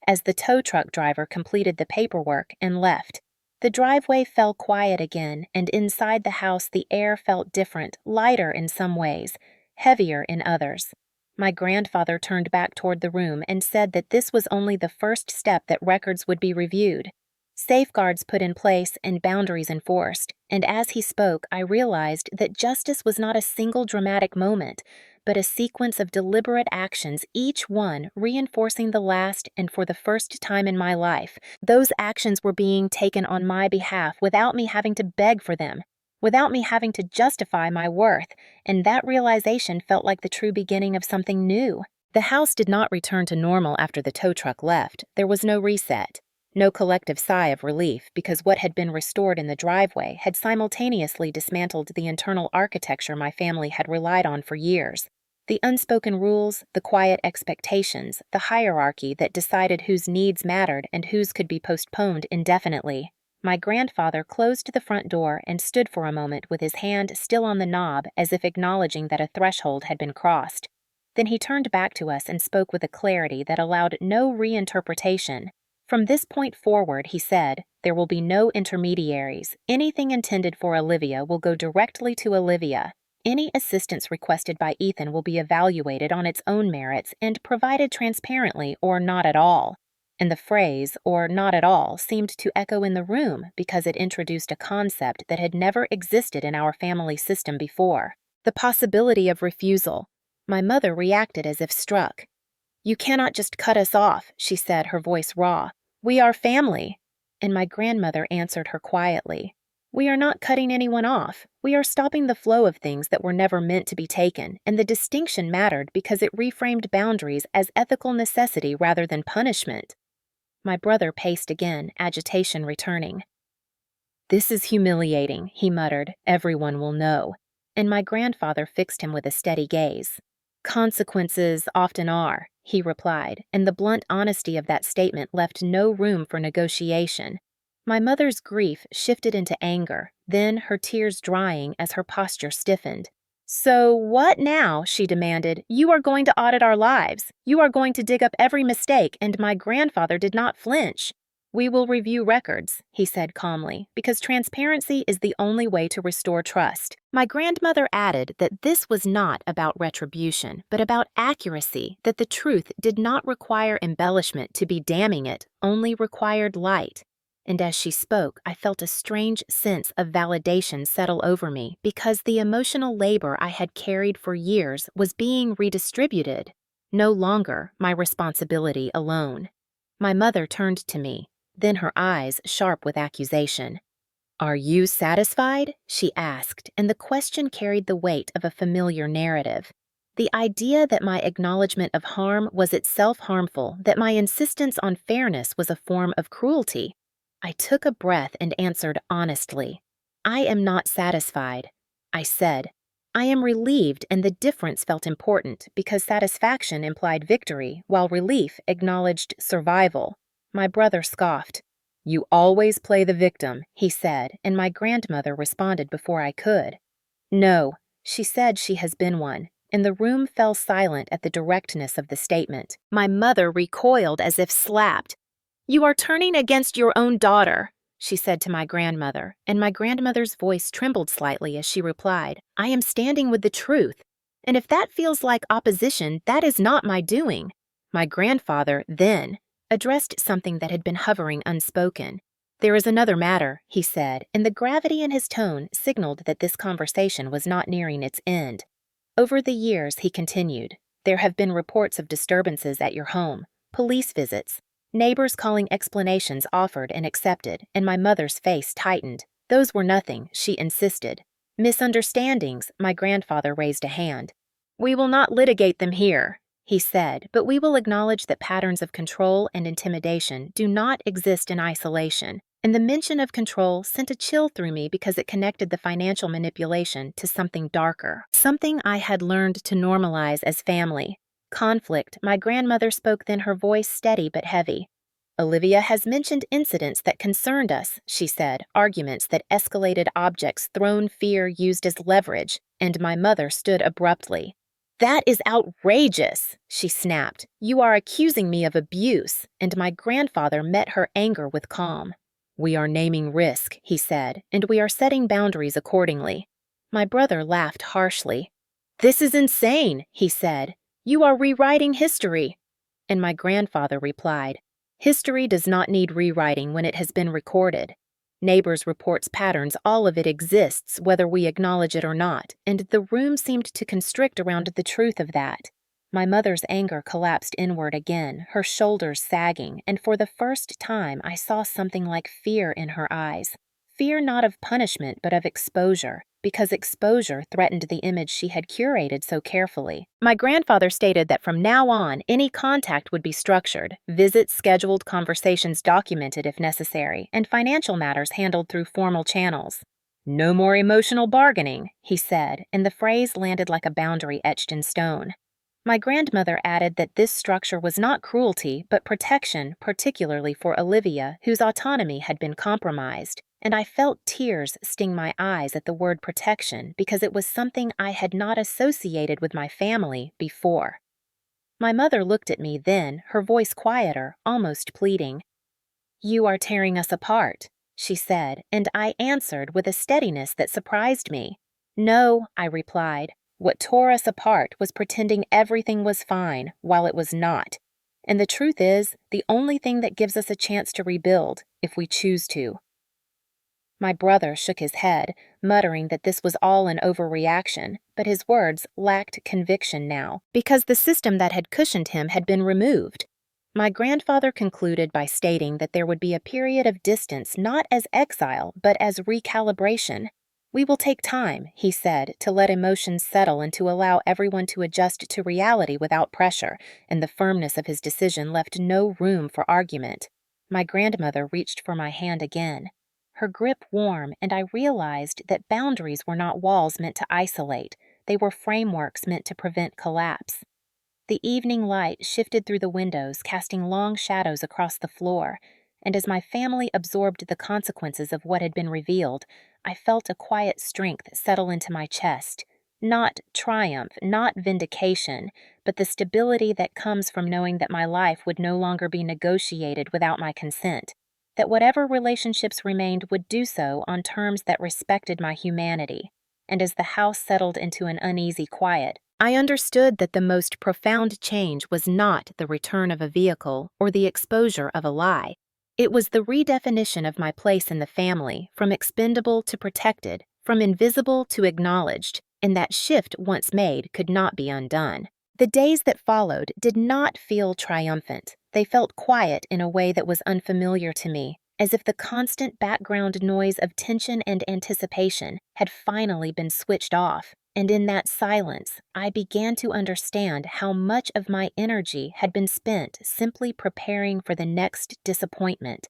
As the tow truck driver completed the paperwork and left, the driveway fell quiet again, and inside the house the air felt different, lighter in some ways, heavier in others. My grandfather turned back toward the room and said that this was only the first step, that records would be reviewed, safeguards put in place, and boundaries enforced. And as he spoke, I realized that justice was not a single dramatic moment, but a sequence of deliberate actions, each one reinforcing the last, and for the first time in my life, those actions were being taken on my behalf without me having to beg for them, without me having to justify my worth, and that realization felt like the true beginning of something new. The house did not return to normal after the tow truck left. There was no reset. No collective sigh of relief, because what had been restored in the driveway had simultaneously dismantled the internal architecture my family had relied on for years. The unspoken rules, the quiet expectations, the hierarchy that decided whose needs mattered and whose could be postponed indefinitely. My grandfather closed the front door and stood for a moment with his hand still on the knob, as if acknowledging that a threshold had been crossed. Then he turned back to us and spoke with a clarity that allowed no reinterpretation. From this point forward, he said, there will be no intermediaries. Anything intended for Olivia will go directly to Olivia. Any assistance requested by Ethan will be evaluated on its own merits and provided transparently or not at all. And the phrase, or not at all, seemed to echo in the room because it introduced a concept that had never existed in our family system before. The possibility of refusal. My mother reacted as if struck. "You cannot just cut us off," she said, her voice raw. "We are family." And my grandmother answered her quietly. "We are not cutting anyone off. We are stopping the flow of things that were never meant to be taken, and the distinction mattered because it reframed boundaries as ethical necessity rather than punishment." My brother paced again, agitation returning. "This is humiliating," he muttered. "Everyone will know." And my grandfather fixed him with a steady gaze. "Consequences often are," he replied, and the blunt honesty of that statement left no room for negotiation. My mother's grief shifted into anger, then her tears drying as her posture stiffened. "So what now?" she demanded. "You are going to audit our lives. You are going to dig up every mistake," and my grandfather did not flinch. "We will review records," he said calmly, "because transparency is the only way to restore trust." My grandmother added that this was not about retribution, but about accuracy, that the truth did not require embellishment to be damning it, only required light. And as she spoke, I felt a strange sense of validation settle over me because the emotional labor I had carried for years was being redistributed, no longer my responsibility alone. My mother turned to me, then her eyes sharp with accusation. "Are you satisfied?" she asked, and the question carried the weight of a familiar narrative. The idea that my acknowledgement of harm was itself harmful, that my insistence on fairness was a form of cruelty. I took a breath and answered honestly. "I am not satisfied." I said, "I am relieved," and the difference felt important because satisfaction implied victory, while relief acknowledged survival. My brother scoffed. "You always play the victim," he said, and my grandmother responded before I could. "No, she said she has been one," and the room fell silent at the directness of the statement. My mother recoiled as if slapped. "You are turning against your own daughter," she said to my grandmother, and my grandmother's voice trembled slightly as she replied, "I am standing with the truth, and if that feels like opposition, that is not my doing." My grandfather, then, addressed something that had been hovering unspoken. "There is another matter," he said, and the gravity in his tone signaled that this conversation was not nearing its end. "Over the years," he continued, "there have been reports of disturbances at your home, police visits, neighbors calling explanations offered and accepted, and my mother's face tightened. Those were nothing, she insisted. Misunderstandings, my grandfather raised a hand. "We will not litigate them here," he said, "but we will acknowledge that patterns of control and intimidation do not exist in isolation." And the mention of control sent a chill through me because it connected the financial manipulation to something darker, something I had learned to normalize as family. Conflict, my grandmother spoke then, her voice steady but heavy. "Olivia has mentioned incidents that concerned us," she said, "arguments that escalated, objects thrown, fear used as leverage," and my mother stood abruptly. "That is outrageous," she snapped. "You are accusing me of abuse," and my grandfather met her anger with calm. "We are naming risk," he said, "and we are setting boundaries accordingly." My brother laughed harshly. "This is insane," he said. "You are rewriting history." And my grandfather replied, "History does not need rewriting when it has been recorded." Neighbors reports patterns, all of it exists whether we acknowledge it or not, and the room seemed to constrict around the truth of that. My mother's anger collapsed inward again, her shoulders sagging, and for the first time I saw something like fear in her eyes. Fear not of punishment, but of exposure, because exposure threatened the image she had curated so carefully. My grandfather stated that from now on, any contact would be structured, visits scheduled, conversations documented if necessary, and financial matters handled through formal channels. "No more emotional bargaining," he said, and the phrase landed like a boundary etched in stone. My grandmother added that this structure was not cruelty, but protection, particularly for Olivia, whose autonomy had been compromised, and I felt tears sting my eyes at the word protection because it was something I had not associated with my family before. My mother looked at me then, her voice quieter, almost pleading. "You are tearing us apart," she said, and I answered with a steadiness that surprised me. "No," I replied. "What tore us apart was pretending everything was fine while it was not. And the truth is, the only thing that gives us a chance to rebuild, if we choose to." My brother shook his head, muttering that this was all an overreaction, but his words lacked conviction now, because the system that had cushioned him had been removed. My grandfather concluded by stating that there would be a period of distance not as exile, but as recalibration. "We will take time," he said, "to let emotions settle and to allow everyone to adjust to reality without pressure," and the firmness of his decision left no room for argument. My grandmother reached for my hand again, her grip warm, and I realized that boundaries were not walls meant to isolate, they were frameworks meant to prevent collapse. The evening light shifted through the windows, casting long shadows across the floor, and as my family absorbed the consequences of what had been revealed, I felt a quiet strength settle into my chest. Not triumph, not vindication, but the stability that comes from knowing that my life would no longer be negotiated without my consent, that whatever relationships remained would do so on terms that respected my humanity. And as the house settled into an uneasy quiet, I understood that the most profound change was not the return of a vehicle or the exposure of a lie. It was the redefinition of my place in the family, from expendable to protected, from invisible to acknowledged, and that shift once made could not be undone. The days that followed did not feel triumphant. They felt quiet in a way that was unfamiliar to me, as if the constant background noise of tension and anticipation had finally been switched off. And in that silence, I began to understand how much of my energy had been spent simply preparing for the next disappointment,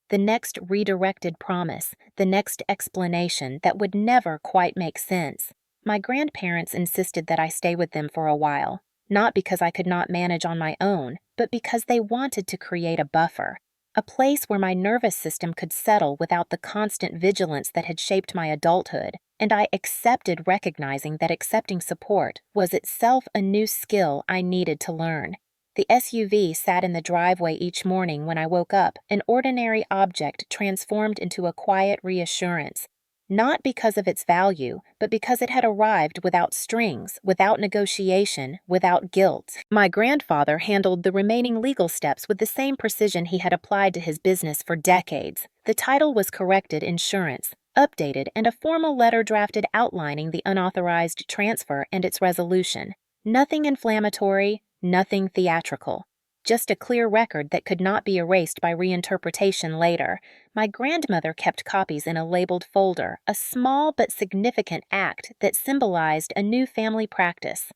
the next redirected promise, the next explanation that would never quite make sense. My grandparents insisted that I stay with them for a while, not because I could not manage on my own, but because they wanted to create a buffer, a place where my nervous system could settle without the constant vigilance that had shaped my adulthood, and I accepted recognizing that accepting support was itself a new skill I needed to learn. The SUV sat in the driveway each morning when I woke up, an ordinary object transformed into a quiet reassurance, not because of its value, but because it had arrived without strings, without negotiation, without guilt. My grandfather handled the remaining legal steps with the same precision he had applied to his business for decades. The title was corrected insurance, updated, and a formal letter drafted outlining the unauthorized transfer and its resolution. Nothing inflammatory, nothing theatrical. Just a clear record that could not be erased by reinterpretation later. My grandmother kept copies in a labeled folder, a small but significant act that symbolized a new family practice.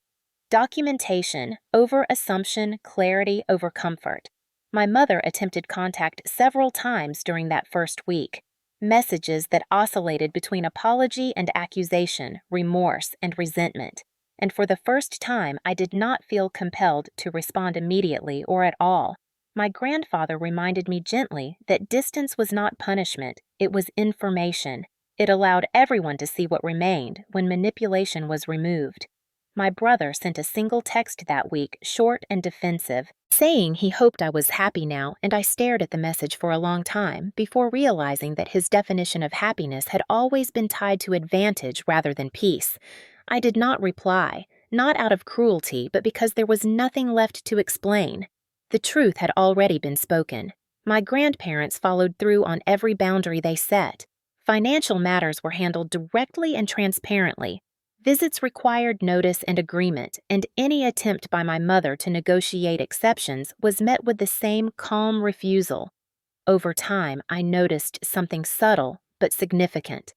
Documentation over assumption, clarity over comfort. My mother attempted contact several times during that first week. Messages that oscillated between apology and accusation, remorse and resentment. And for the first time, I did not feel compelled to respond immediately or at all. My grandfather reminded me gently that distance was not punishment, it was information. It allowed everyone to see what remained when manipulation was removed. My brother sent a single text that week, short and defensive, saying he hoped I was happy now, and I stared at the message for a long time before realizing that his definition of happiness had always been tied to advantage rather than peace. I did not reply, not out of cruelty, but because there was nothing left to explain. The truth had already been spoken. My grandparents followed through on every boundary they set. Financial matters were handled directly and transparently. Visits required notice and agreement, and any attempt by my mother to negotiate exceptions was met with the same calm refusal. Over time, I noticed something subtle but significant.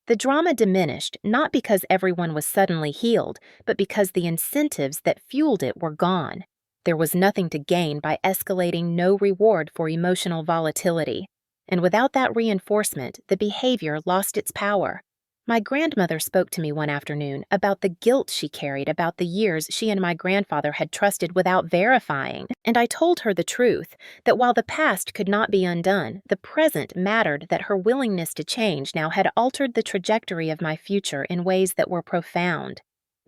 The drama diminished not because everyone was suddenly healed, but because the incentives that fueled it were gone. There was nothing to gain by escalating, no reward for emotional volatility. And without that reinforcement, the behavior lost its power. My grandmother spoke to me one afternoon about the guilt she carried about the years she and my grandfather had trusted without verifying, and I told her the truth, that while the past could not be undone, the present mattered, that her willingness to change now had altered the trajectory of my future in ways that were profound.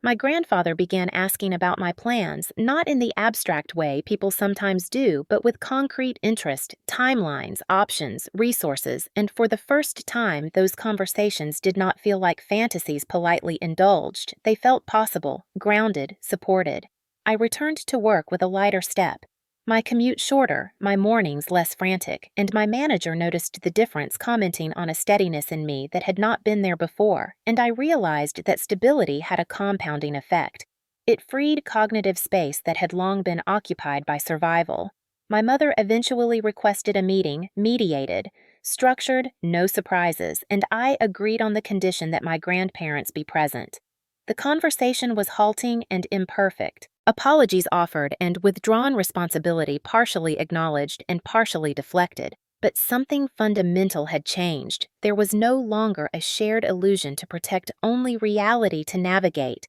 My grandfather began asking about my plans, not in the abstract way people sometimes do, but with concrete interest, timelines, options, resources, and for the first time, those conversations did not feel like fantasies politely indulged. They felt possible, grounded, supported. I returned to work with a lighter step. My commute shorter, my mornings less frantic, and my manager noticed the difference, commenting on a steadiness in me that had not been there before, and I realized that stability had a compounding effect. It freed cognitive space that had long been occupied by survival. My mother eventually requested a meeting, mediated, structured, no surprises, and I agreed on the condition that my grandparents be present. The conversation was halting and imperfect. Apologies offered and withdrawn responsibility partially acknowledged and partially deflected. But something fundamental had changed. There was no longer a shared illusion to protect, only reality to navigate.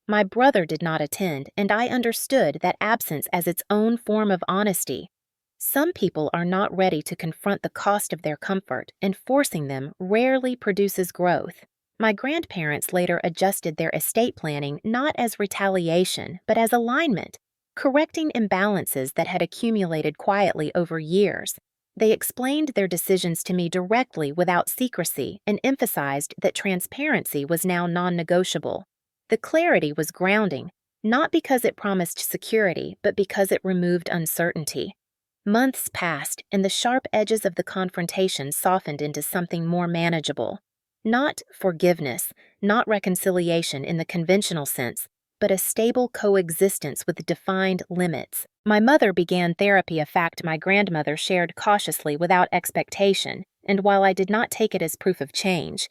My brother did not attend, and I understood that absence as its own form of honesty. Some people are not ready to confront the cost of their comfort, and forcing them rarely produces growth. My grandparents later adjusted their estate planning not as retaliation, but as alignment, correcting imbalances that had accumulated quietly over years. They explained their decisions to me directly without secrecy and emphasized that transparency was now non-negotiable. The clarity was grounding, not because it promised security, but because it removed uncertainty. Months passed, and the sharp edges of the confrontation softened into something more manageable. Not forgiveness, not reconciliation in the conventional sense, but a stable coexistence with defined limits. My mother began therapy, a fact my grandmother shared cautiously without expectation, and while I did not take it as proof of change,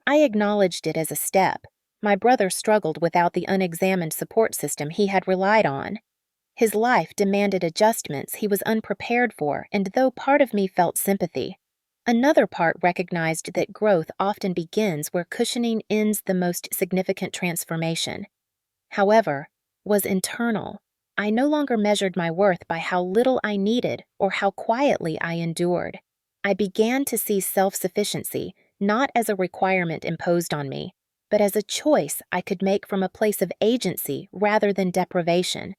I acknowledged it as a step. My brother struggled without the unexamined support system he had relied on. His life demanded adjustments he was unprepared for, and though part of me felt sympathy, another part recognized that growth often begins where cushioning ends the most significant transformation. However, was internal. I no longer measured my worth by how little I needed or how quietly I endured. I began to see self-sufficiency not as a requirement imposed on me, but as a choice I could make from a place of agency rather than deprivation.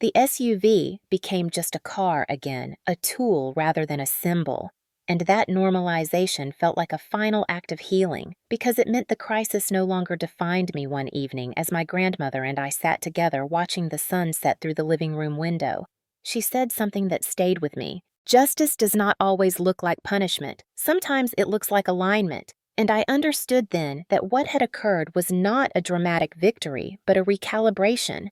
The SUV became just a car again, a tool rather than a symbol. And that normalization felt like a final act of healing, because it meant the crisis no longer defined me. One evening, as my grandmother and I sat together watching the sun set through the living room window, she said something that stayed with me. Justice does not always look like punishment. Sometimes it looks like alignment. And I understood then that what had occurred was not a dramatic victory, but a recalibration.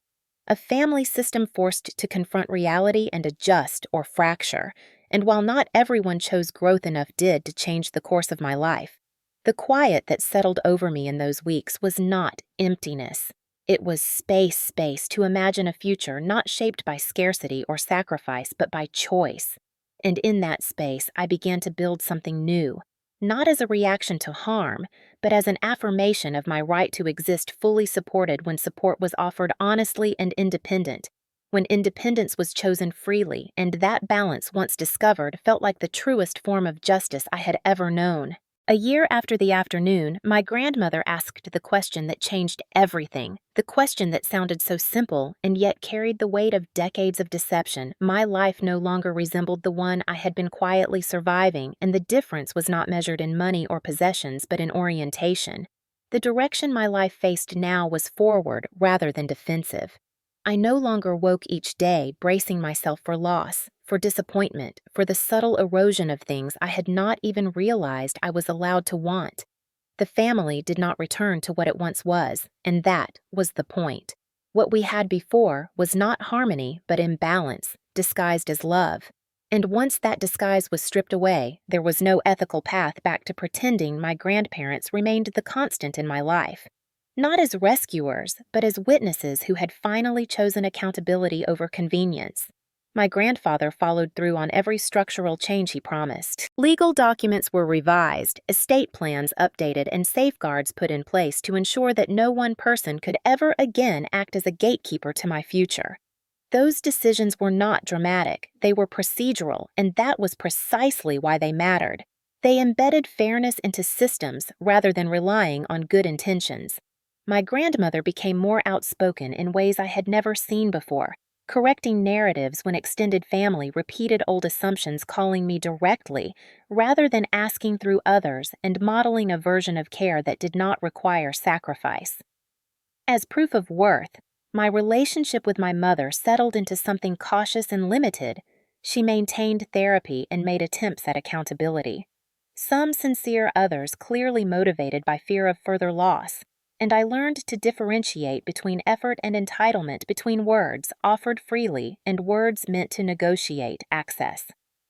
A family system forced to confront reality and adjust or fracture. And while not everyone chose growth enough did to change the course of my life, the quiet that settled over me in those weeks was not emptiness. It was space to imagine a future not shaped by scarcity or sacrifice, but by choice. And in that space, I began to build something new, not as a reaction to harm, but as an affirmation of my right to exist fully supported when support was offered honestly and independent, when independence was chosen freely, and that balance, once discovered, felt like the truest form of justice I had ever known. A year after the afternoon, my grandmother asked the question that changed everything, the question that sounded so simple and yet carried the weight of decades of deception. My life no longer resembled the one I had been quietly surviving, and the difference was not measured in money or possessions, but in orientation. The direction my life faced now was forward rather than defensive. I no longer woke each day bracing myself for loss, for disappointment, for the subtle erosion of things I had not even realized I was allowed to want. The family did not return to what it once was, and that was the point. What we had before was not harmony, but imbalance, disguised as love. And once that disguise was stripped away, there was no ethical path back to pretending my grandparents remained the constant in my life. Not as rescuers, but as witnesses who had finally chosen accountability over convenience. My grandfather followed through on every structural change he promised. Legal documents were revised, estate plans updated, and safeguards put in place to ensure that no one person could ever again act as a gatekeeper to my future. Those decisions were not dramatic, they were procedural, and that was precisely why they mattered. They embedded fairness into systems rather than relying on good intentions. My grandmother became more outspoken in ways I had never seen before, correcting narratives when extended family repeated old assumptions, calling me directly, rather than asking through others, and modeling a version of care that did not require sacrifice. As proof of worth, my relationship with my mother settled into something cautious and limited. She maintained therapy and made attempts at accountability. Some sincere, others clearly motivated by fear of further loss. And I learned to differentiate between effort and entitlement, between words offered freely and words meant to negotiate access.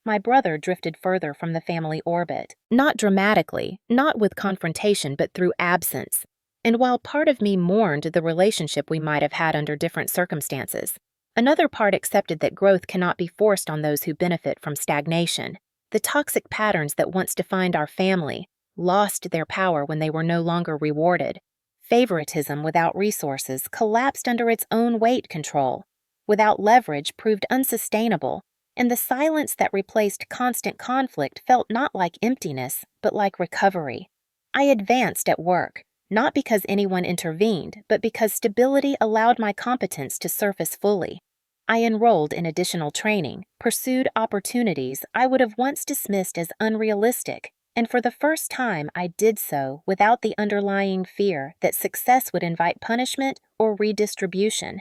My brother drifted further from the family orbit, not dramatically, not with confrontation, but through absence. And while part of me mourned the relationship we might have had under different circumstances, another part accepted that growth cannot be forced on those who benefit from stagnation. The toxic patterns that once defined our family lost their power when they were no longer rewarded. Favoritism without resources collapsed under its own weight control. Without leverage proved unsustainable, and the silence that replaced constant conflict felt not like emptiness, but like recovery. I advanced at work, not because anyone intervened, but because stability allowed my competence to surface fully. I enrolled in additional training, pursued opportunities I would have once dismissed as unrealistic, and for the first time I did so without the underlying fear that success would invite punishment or redistribution.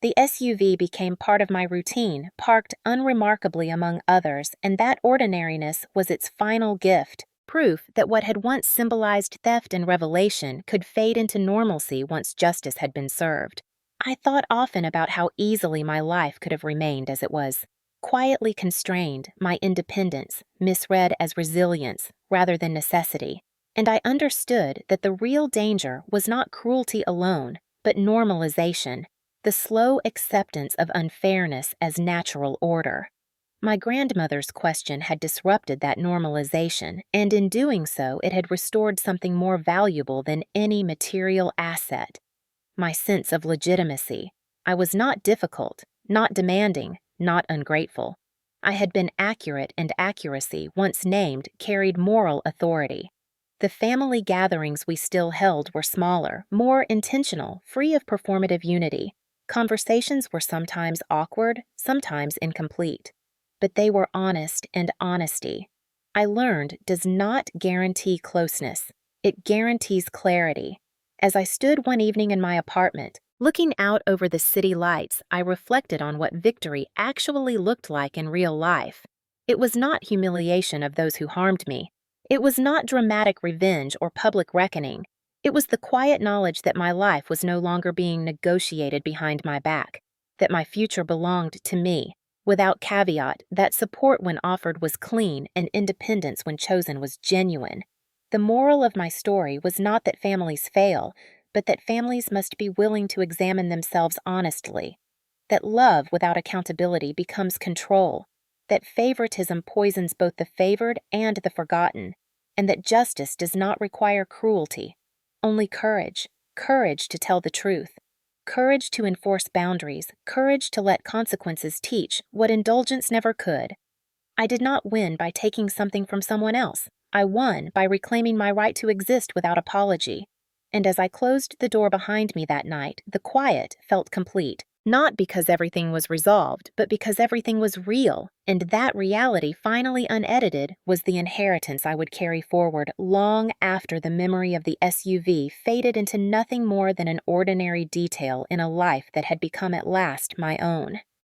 The SUV became part of my routine, parked unremarkably among others, and that ordinariness was its final gift, proof that what had once symbolized theft and revelation could fade into normalcy once justice had been served. I thought often about how easily my life could have remained as it was. Quietly constrained, my independence, misread as resilience rather than necessity, and I understood that the real danger was not cruelty alone, but normalization, the slow acceptance of unfairness as natural order. My grandmother's question had disrupted that normalization, and in doing so, it had restored something more valuable than any material asset: my sense of legitimacy. I was not difficult, not demanding, not ungrateful. I had been accurate, and accuracy, once named, carried moral authority. The family gatherings we still held were smaller, more intentional, free of performative unity. Conversations were sometimes awkward, sometimes incomplete. But they were honest, and honesty, I learned, does not guarantee closeness. It guarantees clarity. As I stood one evening in my apartment, looking out over the city lights, I reflected on what victory actually looked like in real life. It was not humiliation of those who harmed me. It was not dramatic revenge or public reckoning. It was the quiet knowledge that my life was no longer being negotiated behind my back, that my future belonged to me, without caveat, that support when offered was clean and independence when chosen was genuine. The moral of my story was not that families fail, but that families must be willing to examine themselves honestly, that love without accountability becomes control, that favoritism poisons both the favored and the forgotten, and that justice does not require cruelty, only courage, courage to tell the truth, courage to enforce boundaries, courage to let consequences teach what indulgence never could. I did not win by taking something from someone else. I won by reclaiming my right to exist without apology. And as I closed the door behind me that night, the quiet felt complete, not because everything was resolved, but because everything was real, and that reality, finally unedited, was the inheritance I would carry forward long after the memory of the SUV faded into nothing more than an ordinary detail in a life that had become at last my own.